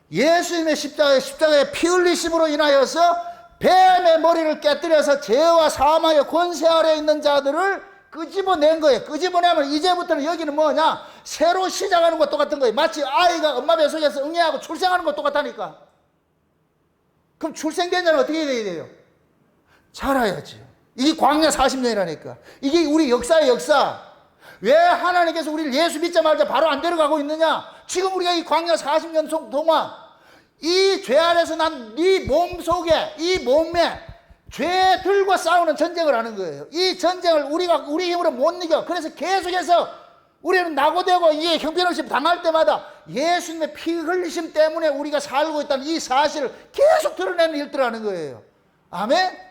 예수님의 십자가의 피 흘리심으로 인하여서 뱀의 머리를 깨뜨려서 죄와 사망의 권세 아래에 있는 자들을 끄집어낸 거예요. 끄집어내면 이제부터는 여기는 뭐냐, 새로 시작하는 것도 같은 거예요. 마치 아이가 엄마 뱃속에서 응애하고 출생하는 것도 같다니까. 그럼 출생된 자는 어떻게 돼야 돼요? 자라야지. 이게 광야 40년이라니까. 이게 우리 역사의 역사. 왜 하나님께서 우리를 예수 믿자마자 바로 안 데려가고 있느냐? 지금 우리가 이 광야 40년 동안 이 죄 아래서 난 네 몸속에, 이 몸에 죄들과 싸우는 전쟁을 하는 거예요. 이 전쟁을 우리 힘으로 못 이겨. 그래서 계속해서 우리는 낙오되고 이 형편없이 당할 때마다 예수님의 피 흘리심 때문에 우리가 살고 있다는 이 사실을 계속 드러내는 일들을 하는 거예요. 아멘?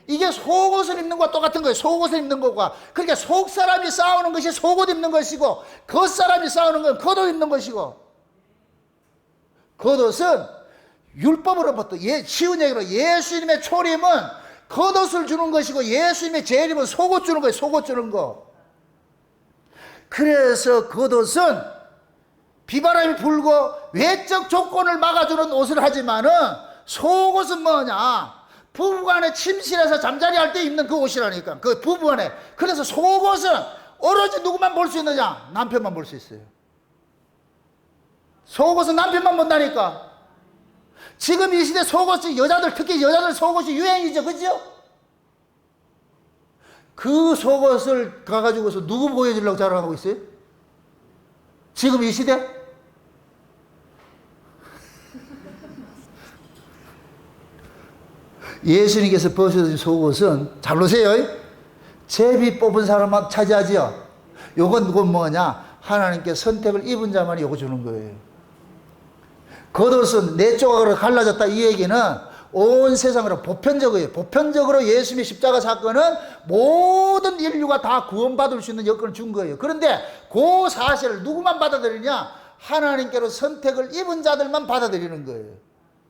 이게 속옷을 입는 것과 똑같은 거예요. 속옷을 입는 것과. 그러니까 속사람이 싸우는 것이 속옷 입는 것이고, 겉사람이 싸우는 건 겉옷 입는 것이고. 겉옷은 율법으로부터, 쉬운 얘기로 예수님의 초림은 겉옷을 주는 것이고, 예수님의 재림은 속옷 주는 거예요. 속옷 주는 거. 그래서 겉옷은 비바람이 불고 외적 조건을 막아주는 옷을 하지만은, 속옷은 뭐냐, 부부간에 침실에서 잠자리 할 때 입는 그 옷이라니까. 그 부부간에. 그래서 속옷은 오로지 누구만 볼 수 있느냐? 남편만 볼 수 있어요. 속옷은 남편만 본다니까. 지금 이 시대 속옷이 여자들, 특히 여자들 속옷이 유행이죠. 그죠? 그 속옷을 가가지고서 누구 보여주려고 자랑하고 있어요? 지금 이 시대? 예수님께서 벗어진 속옷은, 잘 보세요, 제비 뽑은 사람만 차지하지요. 요건 뭐냐, 하나님께 선택을 입은 자만이 요거 주는 거예요. 겉옷은 네 조각으로 갈라졌다, 이 얘기는 온 세상으로 보편적이에요. 보편적으로 예수님의 십자가 사건은 모든 인류가 다 구원받을 수 있는 여건을 준 거예요. 그런데 그 사실을 누구만 받아들이냐, 하나님께로 선택을 입은 자들만 받아들이는 거예요.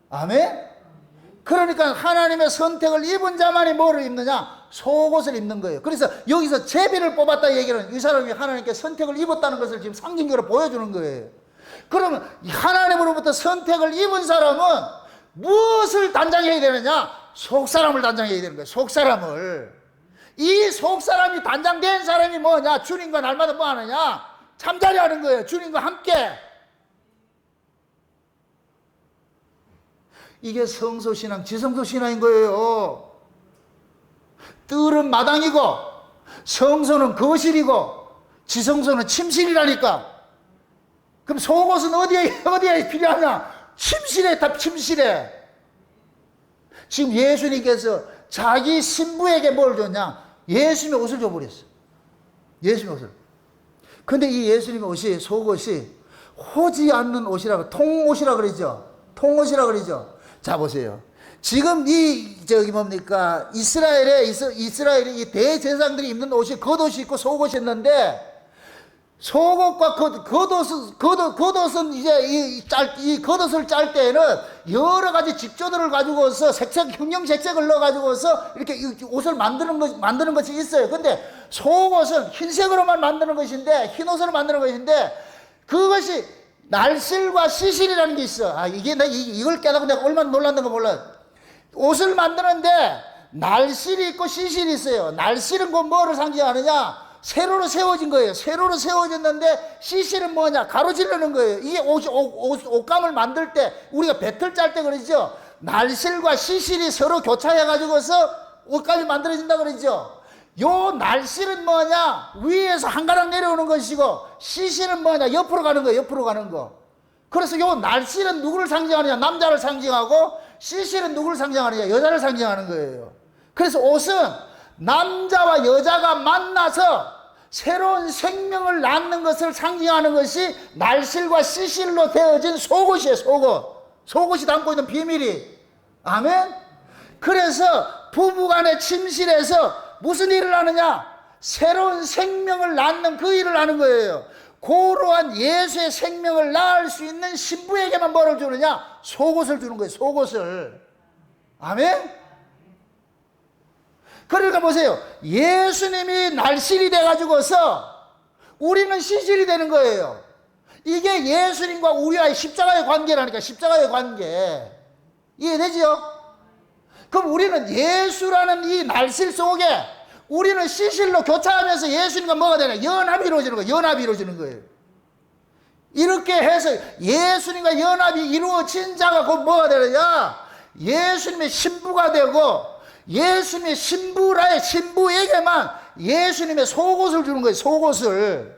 아멘? 그러니까 하나님의 선택을 입은 자만이 뭐를 입느냐? 속옷을 입는 거예요. 그래서 여기서 제비를 뽑았다 얘기는 이 사람이 하나님께 선택을 입었다는 것을 지금 상징적으로 보여주는 거예요. 그러면 하나님으로부터 선택을 입은 사람은 무엇을 단장해야 되느냐? 속사람을 단장해야 되는 거예요. 속사람을. 이 속사람이 단장된 사람이 뭐냐? 주님과 날마다 뭐 하느냐? 잠자리 하는 거예요. 주님과 함께. 이게 성소신앙, 지성소신앙인 거예요. 뜰은 마당이고, 성소는 거실이고, 지성소는 침실이라니까. 그럼 속옷은 어디에 필요하냐? 침실에, 다 침실에. 지금 예수님께서 자기 신부에게 뭘 줬냐? 예수님의 옷을 줘버렸어. 예수님의 옷을. 근데 이 예수님의 옷이, 속옷이 호지 않는 옷이라고, 통옷이라고 그러죠. 통옷이라고 그러죠. 자, 보세요. 지금 뭡니까? 이스라엘의 이 대제사장들이 입는 옷이 겉옷이 있고 속옷이 있는데, 속옷과 겉옷은 이제 이 겉옷을 짤 때에는 여러 가지 직조들을 가지고서 형형색색을 넣어가지고서 이렇게 옷을 만드는 것이 있어요. 근데 속옷은 흰색으로만 만드는 것인데, 흰 옷으로 만드는 것인데, 그것이 날실과 시실이라는 게 있어. 이걸 깨닫고 내가 얼마나 놀랐는가 몰라. 옷을 만드는데 날실이 있고 시실이 있어요. 날실은 그 뭐를 상징하느냐? 세로로 세워진 거예요. 세로로 세워졌는데 시실은 뭐냐? 가로질르는 거예요. 이게 옷감을 만들 때 우리가 배틀 짤 때 그러죠. 날실과 시실이 서로 교차해 가지고서 옷감이 만들어진다 그러죠. 요 날실은 뭐냐? 위에서 한 가닥 내려오는 것이고, 시실은 뭐냐? 옆으로 가는 거예요. 옆으로 가는 거. 그래서 요 날실은 누구를 상징하느냐? 남자를 상징하고, 시실은 누구를 상징하느냐? 여자를 상징하는 거예요. 그래서 옷은 남자와 여자가 만나서 새로운 생명을 낳는 것을 상징하는 것이 날실과 시실로 되어진 속옷이에요. 속옷이 담고 있는 비밀이. 아멘? 그래서 부부간의 침실에서 무슨 일을 하느냐? 새로운 생명을 낳는 그 일을 하는 거예요. 고로한 예수의 생명을 낳을 수 있는 신부에게만 뭐를 주느냐? 속옷을 주는 거예요. 속옷을. 아멘? 그러니까 보세요. 예수님이 날실이 돼가지고서 우리는 시실이 되는 거예요. 이게 예수님과 우리와의 십자가의 관계라니까. 십자가의 관계. 이해되지요? 그럼 우리는 예수라는 이 날실 속에 우리는 시실로 교차하면서 예수님과 뭐가 되냐? 연합이 이루어지는 거예요. 연합이 이루어지는 거예요. 이렇게 해서 예수님과 연합이 이루어진 자가 곧 뭐가 되느냐? 예수님의 신부가 되고, 예수님의 신부에게만 예수님의 속옷을 주는 거예요. 속옷을.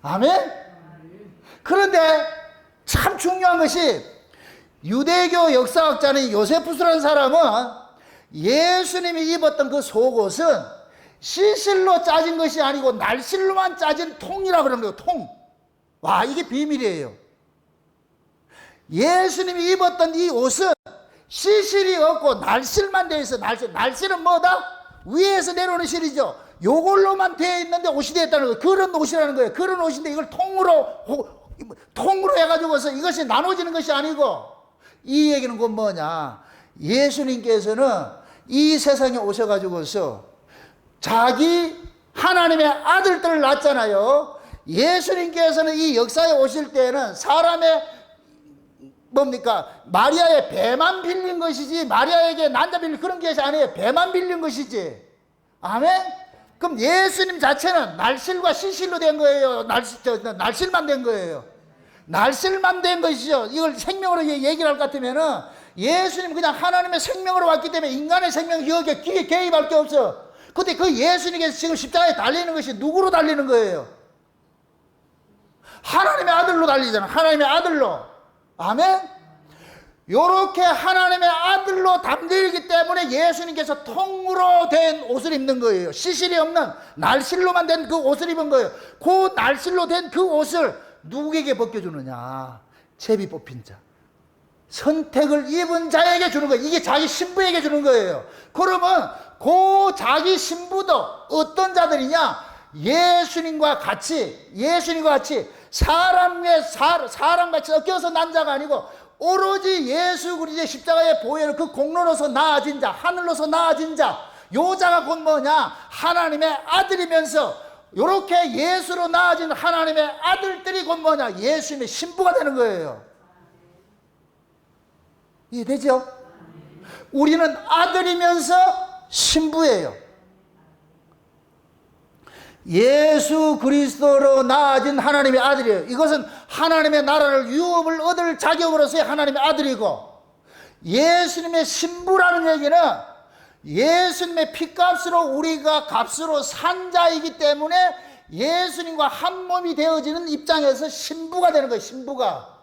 아멘? 그런데 참 중요한 것이, 유대교 역사학자는 요세푸스라는 사람은 예수님이 입었던 그 속옷은 시실로 짜진 것이 아니고 날실로만 짜진 통이라고 그러는 거예요. 통. 와, 이게 비밀이에요. 예수님이 입었던 이 옷은 시실이 없고 날실만 되어 있어. 날실은 뭐다? 위에서 내려오는 실이죠. 요걸로만 되어 있는데 옷이 되었다는 거예요. 그런 옷이라는 거예요. 그런 옷인데 이걸 통으로 해가지고서 이것이 나눠지는 것이 아니고, 이 얘기는 곧 뭐냐? 예수님께서는 이 세상에 오셔가지고서 자기 하나님의 아들들을 낳았잖아요. 예수님께서는 이 역사에 오실 때는 사람의 마리아의 배만 빌린 것이지, 마리아에게 난자 빌린 그런 것이 아니에요. 배만 빌린 것이지. 아멘? 그럼 예수님 자체는 날실과 시실로 된 거예요. 날실만 된 거예요. 날실만 된 것이죠. 이걸 생명으로 얘기를 할 것 같으면은, 예수님 그냥 하나님의 생명으로 왔기 때문에 인간의 생명 여기에 개입할 게 없어. 근데 그 예수님께서 지금 십자가에 달리는 것이 누구로 달리는 거예요? 하나님의 아들로 달리잖아. 하나님의 아들로. 아멘? 요렇게 하나님의 아들로 담기기 때문에 예수님께서 통으로 된 옷을 입는 거예요. 시실이 없는 날실로만 된 그 옷을 입은 거예요. 그 날실로 된 그 옷을 누구에게 벗겨주느냐? 제비 뽑힌 자. 선택을 입은 자에게 주는 거예요. 이게 자기 신부에게 주는 거예요. 그러면 그 자기 신부도 어떤 자들이냐? 예수님과 같이 사람같이 엮여서 난 자가 아니고, 오로지 예수 그리스도의 십자가의 보혈 그 공로로서 나아진 자, 하늘로서 나아진 자, 요 자가 곧 뭐냐? 하나님의 아들이면서 요렇게 예수로 나아진 하나님의 아들들이 곧 뭐냐? 예수님의 신부가 되는 거예요. 이해되죠? 우리는 아들이면서 신부예요. 예수 그리스도로 나아진 하나님의 아들이에요. 이것은 하나님의 나라를 유업을 얻을 자격으로서의 하나님의 아들이고, 예수님의 신부라는 얘기는 예수님의 피값으로 우리가 값으로 산 자이기 때문에 예수님과 한 몸이 되어지는 입장에서 신부가 되는 거예요. 신부가.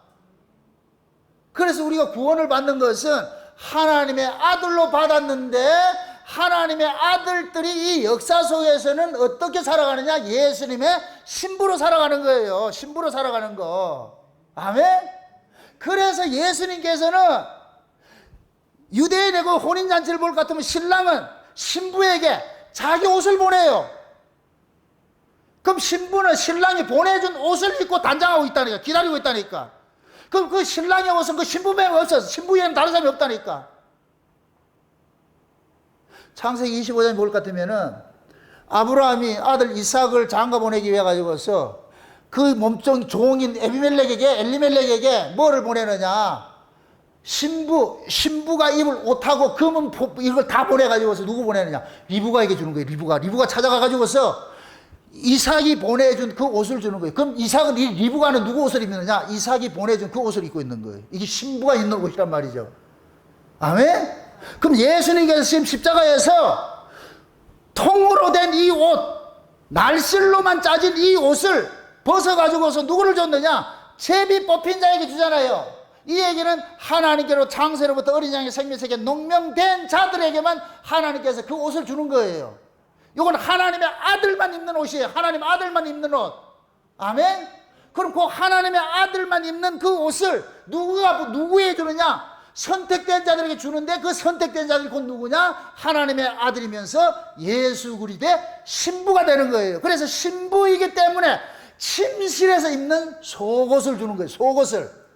그래서 우리가 구원을 받는 것은 하나님의 아들로 받았는데, 하나님의 아들들이 이 역사 속에서는 어떻게 살아가느냐? 예수님의 신부로 살아가는 거예요. 신부로 살아가는 거. 아멘? 그래서 예수님께서는 유대인의 그 혼인잔치를 볼 것 같으면 신랑은 신부에게 자기 옷을 보내요. 그럼 신부는 신랑이 보내준 옷을 입고 단장하고 있다니까. 기다리고 있다니까. 그 신랑의 옷은 그 신부의 없어. 신부 외에는 다른 사람이 없다니까. 창세기 25장에 볼 것 같으면은 아브라함이 아들 이삭을 장가 보내기 위해 가지고서 그 몸종 종인 엘리멜렉에게 뭐를 보내느냐? 신부가 입을 옷하고 금은 이걸 다 보내가지고서 누구 보내느냐? 리브가에게 주는 거예요. 리브가 찾아가가지고서 이삭이 보내준 그 옷을 주는 거예요. 그럼 리브가는 누구 옷을 입느냐? 이삭이 보내준 그 옷을 입고 있는 거예요. 이게 신부가 입는 옷이란 말이죠. 아멘? 그럼 예수님께서 지금 십자가에서 통으로 된 이 옷, 날실로만 짜진 이 옷을 벗어가지고서 누구를 줬느냐? 제비 뽑힌 자에게 주잖아요. 이 얘기는 하나님께로 창세로부터 어린 양의 생명세계 농명된 자들에게만 하나님께서 그 옷을 주는 거예요. 이건 하나님의 아들만 입는 옷이에요. 하나님 아들만 입는 옷. 아멘? 그럼 그 하나님의 아들만 입는 그 옷을 누구에게 주느냐? 선택된 자들에게 주는데 그 선택된 자들이 곧 누구냐? 하나님의 아들이면서 예수 그리스도의 신부가 되는 거예요. 그래서 신부이기 때문에 침실에서 입는 속옷을 주는 거예요. 속옷을.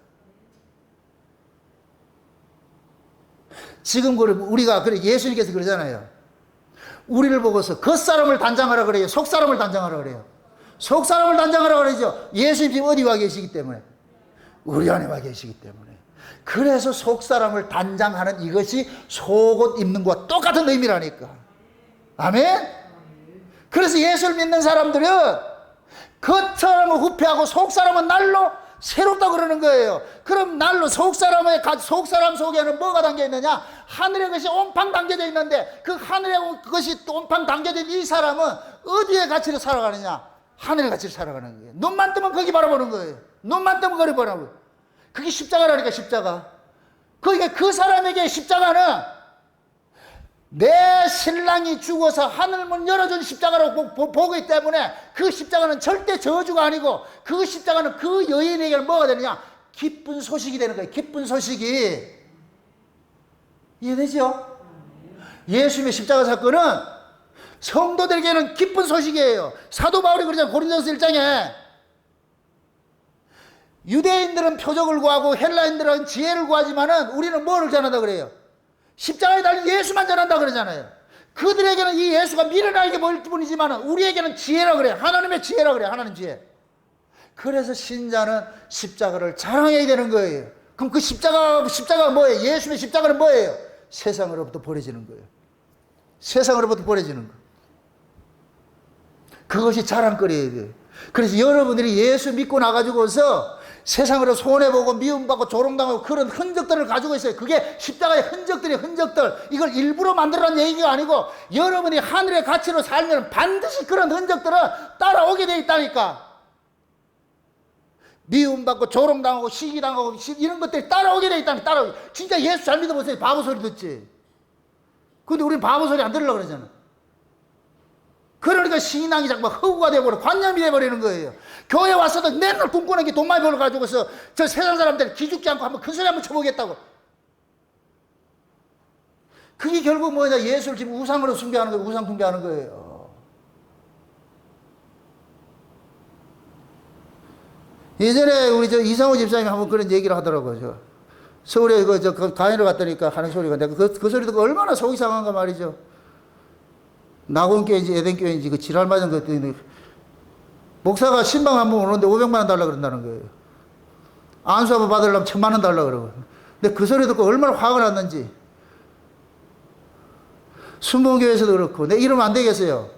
지금 우리가 예수님께서 그러잖아요. 우리를 보고서 겉사람을 단장하라 그래요. 속사람을 단장하라 그래요. 속사람을 단장하라 그러죠. 예수님 지금 어디 와 계시기 때문에? 우리 안에 와 계시기 때문에. 그래서 속사람을 단장하는 이것이 속옷 입는 것과 똑같은 의미라니까. 아멘? 그래서 예수를 믿는 사람들은 겉사람은 후패하고 속사람은 날로 새롭다 그러는 거예요. 그럼 날로 속사람 속에는 뭐가 담겨 있느냐? 하늘의 것이 온팡 담겨져 있는데 그 하늘의 것이 온팡 담겨진 이 사람은 어디에 가치로 살아가느냐? 하늘의 가치로 살아가는 거예요. 눈만 뜨면 거기 바라보는 거예요. 눈만 뜨면 거기 바라보는 거예요. 그게 십자가라니까, 십자가. 그러니까 그 사람에게 십자가는 내 신랑이 죽어서 하늘문 열어준 십자가로 보기 때문에 그 십자가는 절대 저주가 아니고 그 십자가는 그 여인에게는 뭐가 되느냐? 기쁜 소식이 되는 거예요. 기쁜 소식이. 이해되죠? 예수님의 십자가 사건은 성도들에게는 기쁜 소식이에요. 사도 바울이 그러잖아요. 고린도서 1장에 유대인들은 표적을 구하고 헬라인들은 지혜를 구하지만은 우리는 뭐를 전한다 그래요? 십자가에 달린 예수만 전한다 그러잖아요. 그들에게는 이 예수가 미련하게 보일 뿐이지만 우리에게는 지혜라 그래요. 하나님의 지혜라 그래요. 하나님 지혜. 그래서 신자는 십자가를 자랑해야 되는 거예요. 그럼 그 십자가가 뭐예요? 예수의 십자가는 뭐예요? 세상으로부터 버려지는 거예요. 세상으로부터 버려지는 거. 그것이 자랑거리예요. 그래서 여러분들이 예수 믿고 나가지고서 세상으로 손해보고 미움받고 조롱당하고 그런 흔적들을 가지고 있어요. 그게 십자가의 흔적들. 이걸 일부러 만들어낸 얘기가 아니고 여러분이 하늘의 가치로 살면 반드시 그런 흔적들은 따라오게 돼 있다니까. 미움받고 조롱당하고 시기당하고 이런 것들이 따라오게 돼 있다니까. 따라오게. 진짜 예수 잘 믿어보세요. 바보 소리 듣지. 근데 우리는 바보 소리 안 들으려고 그러잖아. 그러니까 신앙이 자꾸 허구가 되어버려. 관념이 되어버리는 거예요. 교회 와서도 맨날 꿈꾸는 게 돈 많이 벌어가지고서 저 세상 사람들 기죽지 않고 한번 큰 소리 한번 쳐보겠다고. 그게 결국 뭐냐? 예수를 지금 우상으로 숭배하는 거예요. 우상 숭배하는 거예요. 예전에 우리 이상호 집사님이 한번 그런 얘기를 하더라고요. 서울에 가인을 갔다니까 하는 소리가 내가 그 소리 듣고 얼마나 속이 상한가 말이죠. 낙원교회인지 에덴교회인지 그 지랄 맞은 것들이 목사가 신방 한번 오는데 500만 원 달라 그런다는 거예요. 안수 한번 받으려면 1000만 원 달라 그러고. 근데 그 소리 듣고 얼마나 화가 났는지. 순복음교회에서도 그렇고 내 이러면 안 되겠어요.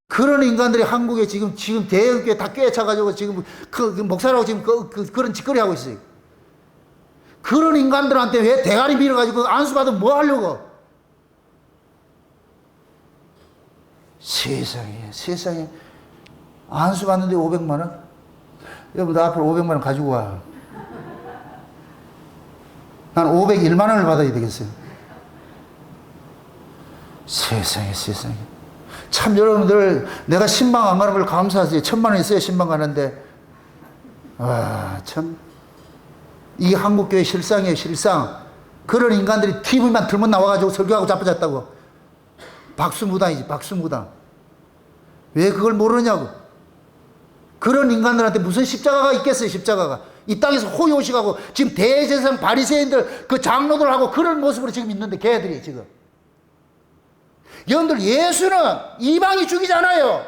그런 인간들이 한국에 지금 대형교회 다 꿰차가지고 지금 그 목사라고 지금 그런 짓거리 하고 있어요. 그런 인간들한테 왜 대가리 밀어가지고 안수 받으면 뭐 하려고? 세상에 안수 받는데 500만 원? 여러분 나 앞으로 500만 원 가지고 와. 난 501만 원을 받아야 되겠어요. 세상에 참 여러분들 내가 신방 안 가는 걸 감사하세요. 1000만 원 있어야 신방 가는데 참 이 한국교회 실상이에요. 실상. 그런 인간들이 TV만 들면 나와가지고 설교하고 자빠졌다고. 박수무당이지, 박수무당. 왜 그걸 모르냐고. 그런 인간들한테 무슨 십자가가 있겠어요, 십자가가. 이 땅에서 호요식하고 지금 대제사장 바리새인들 그 장로들하고 그런 모습으로 지금 있는데 걔들이 지금. 여러분들 예수는 이방이 죽이잖아요.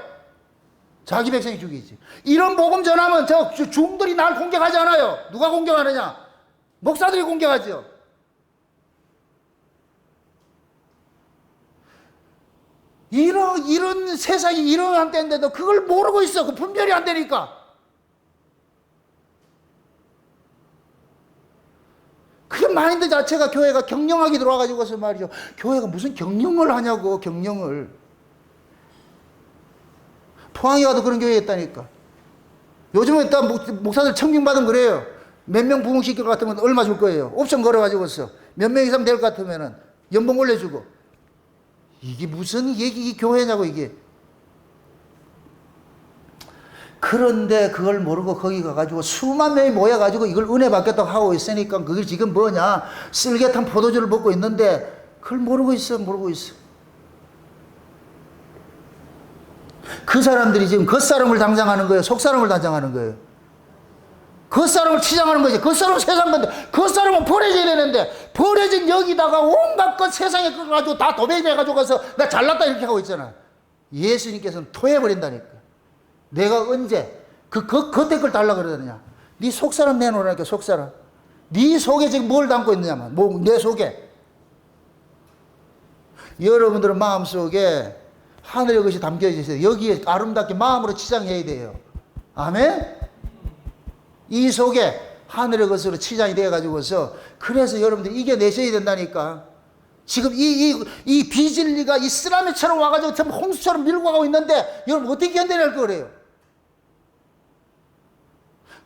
자기 백성이 죽이지. 이런 복음 전하면 저 중들이 날 공격하지 않아요. 누가 공격하느냐? 목사들이 공격하죠. 이런 세상이 일어난 때인데도 그걸 모르고 있어. 그 분별이 안 되니까. 그 마인드 자체가 교회가 경영하게 들어와가지고서 말이죠. 교회가 무슨 경영을 하냐고, 경영을. 포항에 가도 그런 교회 있다니까. 요즘에 일단 목사들 청빙받으면 그래요. 몇 명 부흥시킬 것 같으면 얼마 줄 거예요. 옵션 걸어가지고서. 몇 명 이상 될 것 같으면은 연봉 올려주고. 이게 무슨 얘기, 이 교회냐고, 이게. 그런데 그걸 모르고 거기 가가지고 수만 명이 모여가지고 이걸 은혜 받겠다고 하고 있으니까 그게 지금 뭐냐. 쓸개탄 포도주를 먹고 있는데 그걸 모르고 있어, 모르고 있어. 그 사람들이 지금 겉사람을 당장하는 거예요? 속사람을 당장하는 거예요? 겉사람을 치장하는 거지. 겉사람은 세상 건데, 겉사람은 버려져야 되는데, 버려진 여기다가 온갖 것 세상에 거 가지고 다 도배해가지고 가서 나 잘났다 이렇게 하고 있잖아. 예수님께서는 토해버린다니까. 내가 언제 그 겉에 걸 달라 그러느냐. 네 속사람 내놓으라니까, 속사람. 네 속에 지금 뭘 담고 있느냐만, 내 속에. 여러분들은 마음속에 하늘의 것이 담겨져 있어요. 여기에 아름답게 마음으로 치장해야 돼요. 아멘? 이 속에 하늘의 것으로 치장이 되어가지고서, 그래서 여러분들이 이겨내셔야 된다니까. 지금 이 비진리가 이 쓰라미처럼 와가지고 참 홍수처럼 밀고 가고 있는데, 여러분 어떻게 견뎌낼 거래요?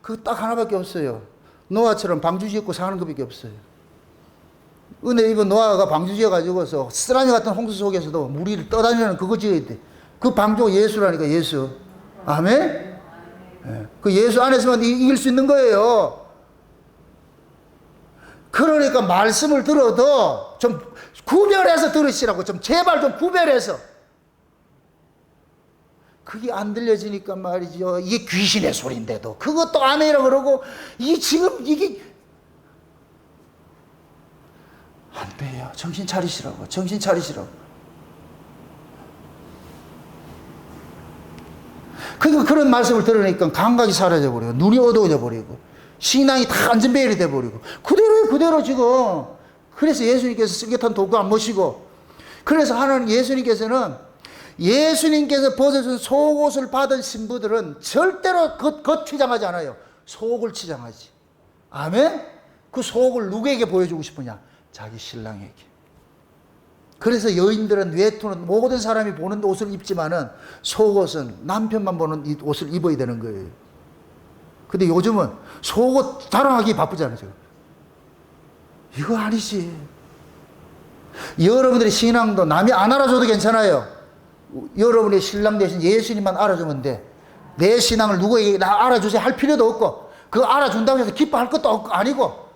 그거 딱 하나밖에 없어요. 노아처럼 방주 짓고 사는 것밖에 없어요. 은혜 입은 노아가 방주 지어가지고서 쓰라미 같은 홍수 속에서도 무리를 떠다니는 그거 지어야 돼. 그 방주가 예수라니까, 예수. 아멘? 네. 그 예수 안에서만 이길 수 있는 거예요. 그러니까 말씀을 들어도 좀 구별해서 들으시라고. 좀 제발 좀 구별해서. 그게 안 들려지니까 말이죠. 이게 귀신의 소리인데도 그것도 아멘이라고 그러고, 지금 이게 안 돼요. 정신 차리시라고. 정신 차리시라고. 그러니까 그런 말씀을 들으니까 감각이 사라져버리고, 눈이 어두워져 버리고, 신앙이 다 안전벨이 돼버리고, 그대로 지금. 그래서 예수님께서 쓸개탄 도구 안 모시고, 그래서 하나님 예수님께서 벗어준 속옷을 받은 신부들은 절대로 겉 치장하지 않아요. 속을 치장하지. 아멘? 그 속을 누구에게 보여주고 싶으냐? 자기 신랑에게. 그래서 여인들은, 외투는 모든 사람이 보는 옷을 입지만은 속옷은 남편만 보는 이 옷을 입어야 되는 거예요. 근데 요즘은 속옷 자랑하기 바쁘잖아요. 이거 아니지. 여러분들의 신앙도 남이 안 알아줘도 괜찮아요. 여러분의 신랑 대신 예수님만 알아주면 돼. 내 신앙을 누구에게 나 알아주세요 할 필요도 없고, 그거 알아준다고 해서 기뻐할 것도 아니고,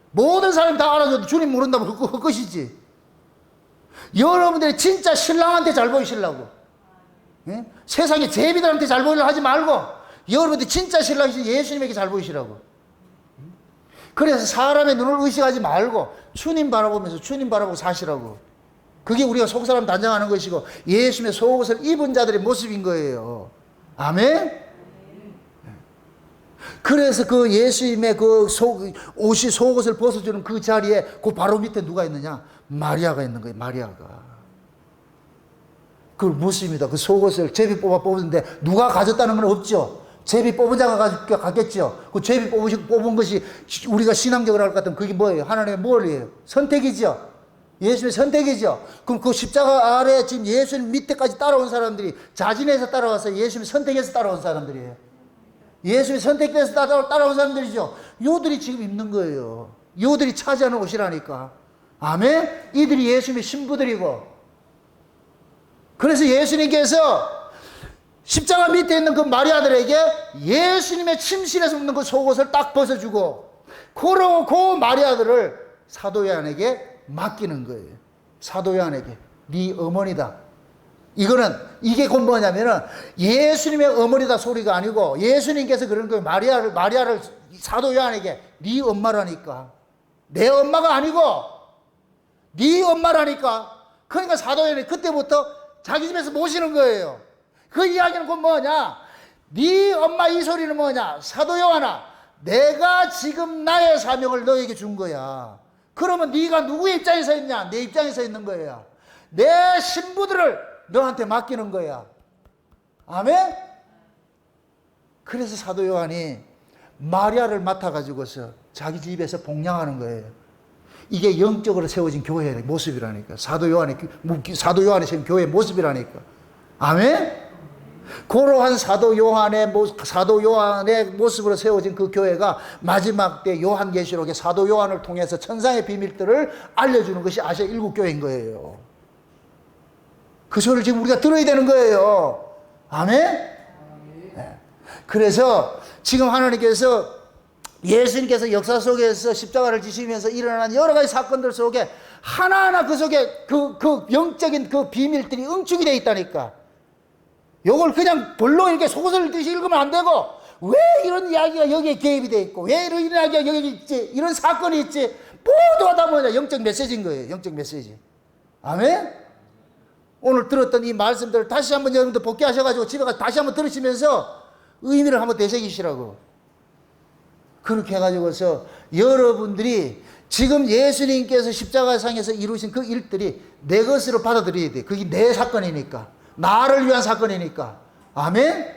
모든 사람이 다 알아줘도 주님 모른다면 그거 헛것이지. 여러분들이 진짜 신랑한테 잘 보이시려고, 세상에 제비들한테 잘 보이려고 하지 말고, 여러분들이 진짜 신랑이신 예수님에게 잘 보이시라고. 그래서 사람의 눈을 의식하지 말고 주님 바라보면서 주님 바라보고 사시라고. 그게 우리가 속사람 단장하는 것이고, 예수님의 속옷을 입은 자들의 모습인 거예요. 아멘? 그래서 그 예수님의 그 옷이 속옷을 벗어주는 그 자리에 그 바로 밑에 누가 있느냐? 마리아가 있는 거예요. 마리아가. 그 모습입니다. 그 속옷을 제비 뽑았는데 누가 가졌다는 건 없죠. 제비 뽑은 자가 가겠죠. 그 제비 뽑은 것이 우리가 신앙적으로 할 것 같으면 그게 뭐예요? 하나님의 뭘이에요? 선택이죠. 예수님의 선택이죠. 그럼 그 십자가 아래 지금 예수님 밑에까지 따라온 사람들이 자진해서 따라와서 예수님 선택해서 따라온 사람들이에요. 예수님이 선택돼서 따라온 사람들이죠. 요들이 지금 입는 거예요. 요들이 차지하는 옷이라니까. 아멘? 이들이 예수님의 신부들이고. 그래서 예수님께서 십자가 밑에 있는 그 마리아들에게 예수님의 침실에서 입는 그 속옷을 딱 벗어주고, 그 마리아들을 사도 요한에게 맡기는 거예요. 사도 요한에게. 네 어머니다. 이게 곧 뭐냐면은 예수님의 어머니다 소리가 아니고 예수님께서 그런 거예요. 마리아를 사도 요한에게 네 엄마라니까. 내 엄마가 아니고 네 엄마라니까. 그러니까 사도 요한이 그때부터 자기 집에서 모시는 거예요. 그 이야기는 곧 뭐냐? 네 엄마 이 소리는 뭐냐? 사도 요한아, 내가 지금 나의 사명을 너에게 준 거야. 그러면 네가 누구의 입장에서 있냐? 내 입장에서 있는 거야. 내 신부들을 너한테 맡기는 거야. 아멘? 그래서 사도 요한이 마리아를 맡아가지고서 자기 집에서 복양하는 거예요. 이게 영적으로 세워진 교회의 모습이라니까. 사도 요한이 세운 교회의 모습이라니까. 아멘? 그러한 사도 요한의 모습으로 세워진 그 교회가 마지막 때 요한계시록의 사도 요한을 통해서 천상의 비밀들을 알려주는 것이 아시아 일곱 교회인 거예요. 그 소리를 지금 우리가 들어야 되는 거예요. 아멘? 네. 그래서 지금 하나님께서 예수님께서 역사 속에서 십자가를 지시면서 일어난 여러 가지 사건들 속에 하나하나 그 속에 그 영적인 그 비밀들이 응축이 되어 있다니까. 요걸 그냥 볼로 이렇게 속옷을 듯이 읽으면 안 되고, 왜 이런 이야기가 여기에 개입이 되어 있고, 왜 이런 이야기가 여기 있지, 이런 사건이 있지, 모두가 다 뭐냐, 영적 메시지인 거예요. 영적 메시지. 아멘? 오늘 들었던 이 말씀들을 다시 한번 여러분들 복귀하셔가지고 집에 가서 다시 한번 들으시면서 의미를 한번 되새기시라고. 그렇게 해가지고서 여러분들이 지금 예수님께서 십자가상에서 이루신 그 일들이 내 것으로 받아들여야 돼. 그게 내 사건이니까. 나를 위한 사건이니까. 아멘?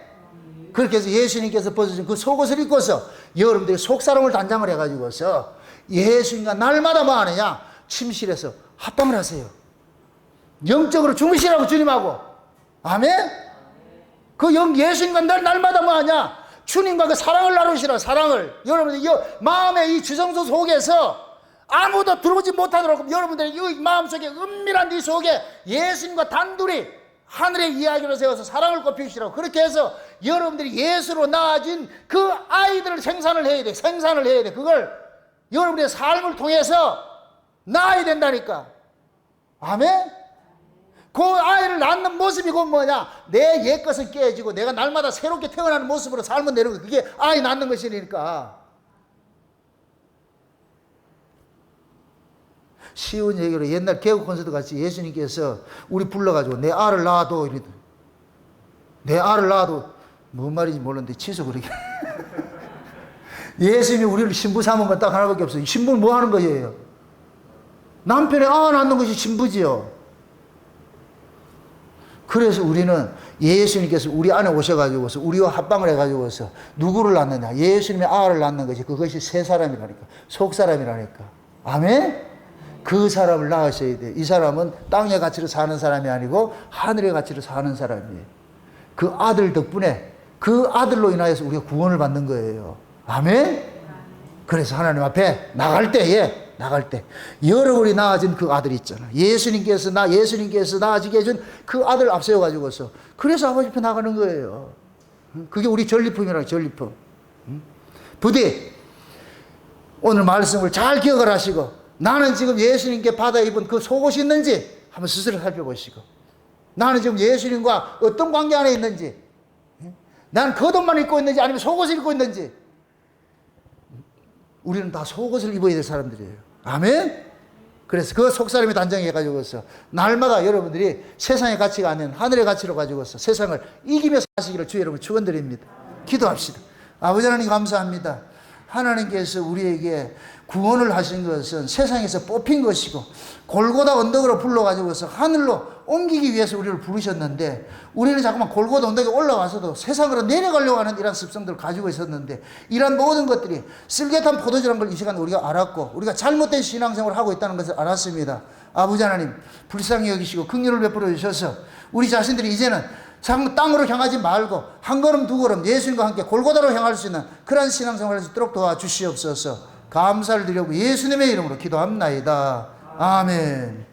그렇게 해서 예수님께서 벗으신 그 속옷을 입고서 여러분들이 속사람을 단장을 해가지고서 예수님과 날마다 뭐 하느냐? 침실에서 합방을 하세요. 영적으로 주무시라고 주님하고. 아멘? 그 예수님과 날마다 뭐 하냐? 주님과 그 사랑을 나누시라. 사랑을. 여러분들 마음의 이 주성소 속에서 아무도 들어오지 못하도록 여러분들의 이 마음속에 은밀한 이 속에 예수님과 단둘이 하늘의 이야기를 세워서 사랑을 꽃피우시라고. 그렇게 해서 여러분들이 예수로 낳아진 그 아이들을 생산을 해야 돼. 생산을 해야 돼. 그걸 여러분의 삶을 통해서 낳아야 된다니까. 아멘? 그 아이를 낳는 모습이 곧 뭐냐? 내 옛것은 깨지고 내가 날마다 새롭게 태어나는 모습으로 삶을 내는 거. 그게 아이 낳는 것이니까. 쉬운 얘기로 옛날 개국 콘서트 같이 예수님께서 우리 불러가지고 내 알을 낳아도 이러더. 내 알을 낳아도 뭔 말인지 모르는데 취소 그러게. 예수님이 우리를 신부 삼은 건 딱 하나밖에 없어요. 신부는 뭐 하는 거예요? 남편의 아 낳는 것이 신부지요. 그래서 우리는 예수님께서 우리 안에 오셔가지고서 우리와 합방을 해가지고서 누구를 낳느냐? 예수님의 아를 낳는 것이 그것이 새 사람이라니까. 속 사람이라니까. 아멘? 그 사람을 낳으셔야 돼. 이 사람은 땅의 가치로 사는 사람이 아니고 하늘의 가치로 사는 사람이에요. 그 아들 덕분에 그 아들로 인하여서 우리가 구원을 받는 거예요. 아멘? 그래서 하나님 앞에 나갈 때 여러분이 낳아진 그 아들이 있잖아. 예수님께서 낳아지게 해준 그 아들 앞세워가지고서 그래서 아버지 앞에 나가는 거예요. 그게 우리 전리품이라고. 전리품. 부디 오늘 말씀을 잘 기억을 하시고 나는 지금 예수님께 받아 입은 그 속옷이 있는지 한번 스스로 살펴보시고, 나는 지금 예수님과 어떤 관계 안에 있는지, 나는 겉옷만 입고 있는지 아니면 속옷을 입고 있는지. 우리는 다 속옷을 입어야 될 사람들이에요. 아멘? 그래서 그 속사람이 단정해가지고서 날마다 여러분들이 세상의 가치가 아닌 하늘의 가치로 가지고서 세상을 이기며 사시기를 주의 여러분 축원드립니다. 기도합시다. 아버지 하나님 감사합니다. 하나님께서 우리에게 구원을 하신 것은 세상에서 뽑힌 것이고 골고다 언덕으로 불러가지고서 하늘로 옮기기 위해서 우리를 부르셨는데, 우리는 자꾸만 골고다 언덕에 올라와서도 세상으로 내려가려고 하는 이런 습성들을 가지고 있었는데, 이런 모든 것들이 쓸개탄 포도주라는 걸 이 시간에 우리가 알았고 우리가 잘못된 신앙생활을 하고 있다는 것을 알았습니다. 아버지 하나님 불쌍히 여기시고 긍휼을 베풀어 주셔서 우리 자신들이 이제는 땅으로 향하지 말고 한 걸음 두 걸음 예수님과 함께 골고다로 향할 수 있는 그런 신앙생활을 할 수 있도록 도와주시옵소서. 감사를 드리고 예수님의 이름으로 기도합나이다. 아멘.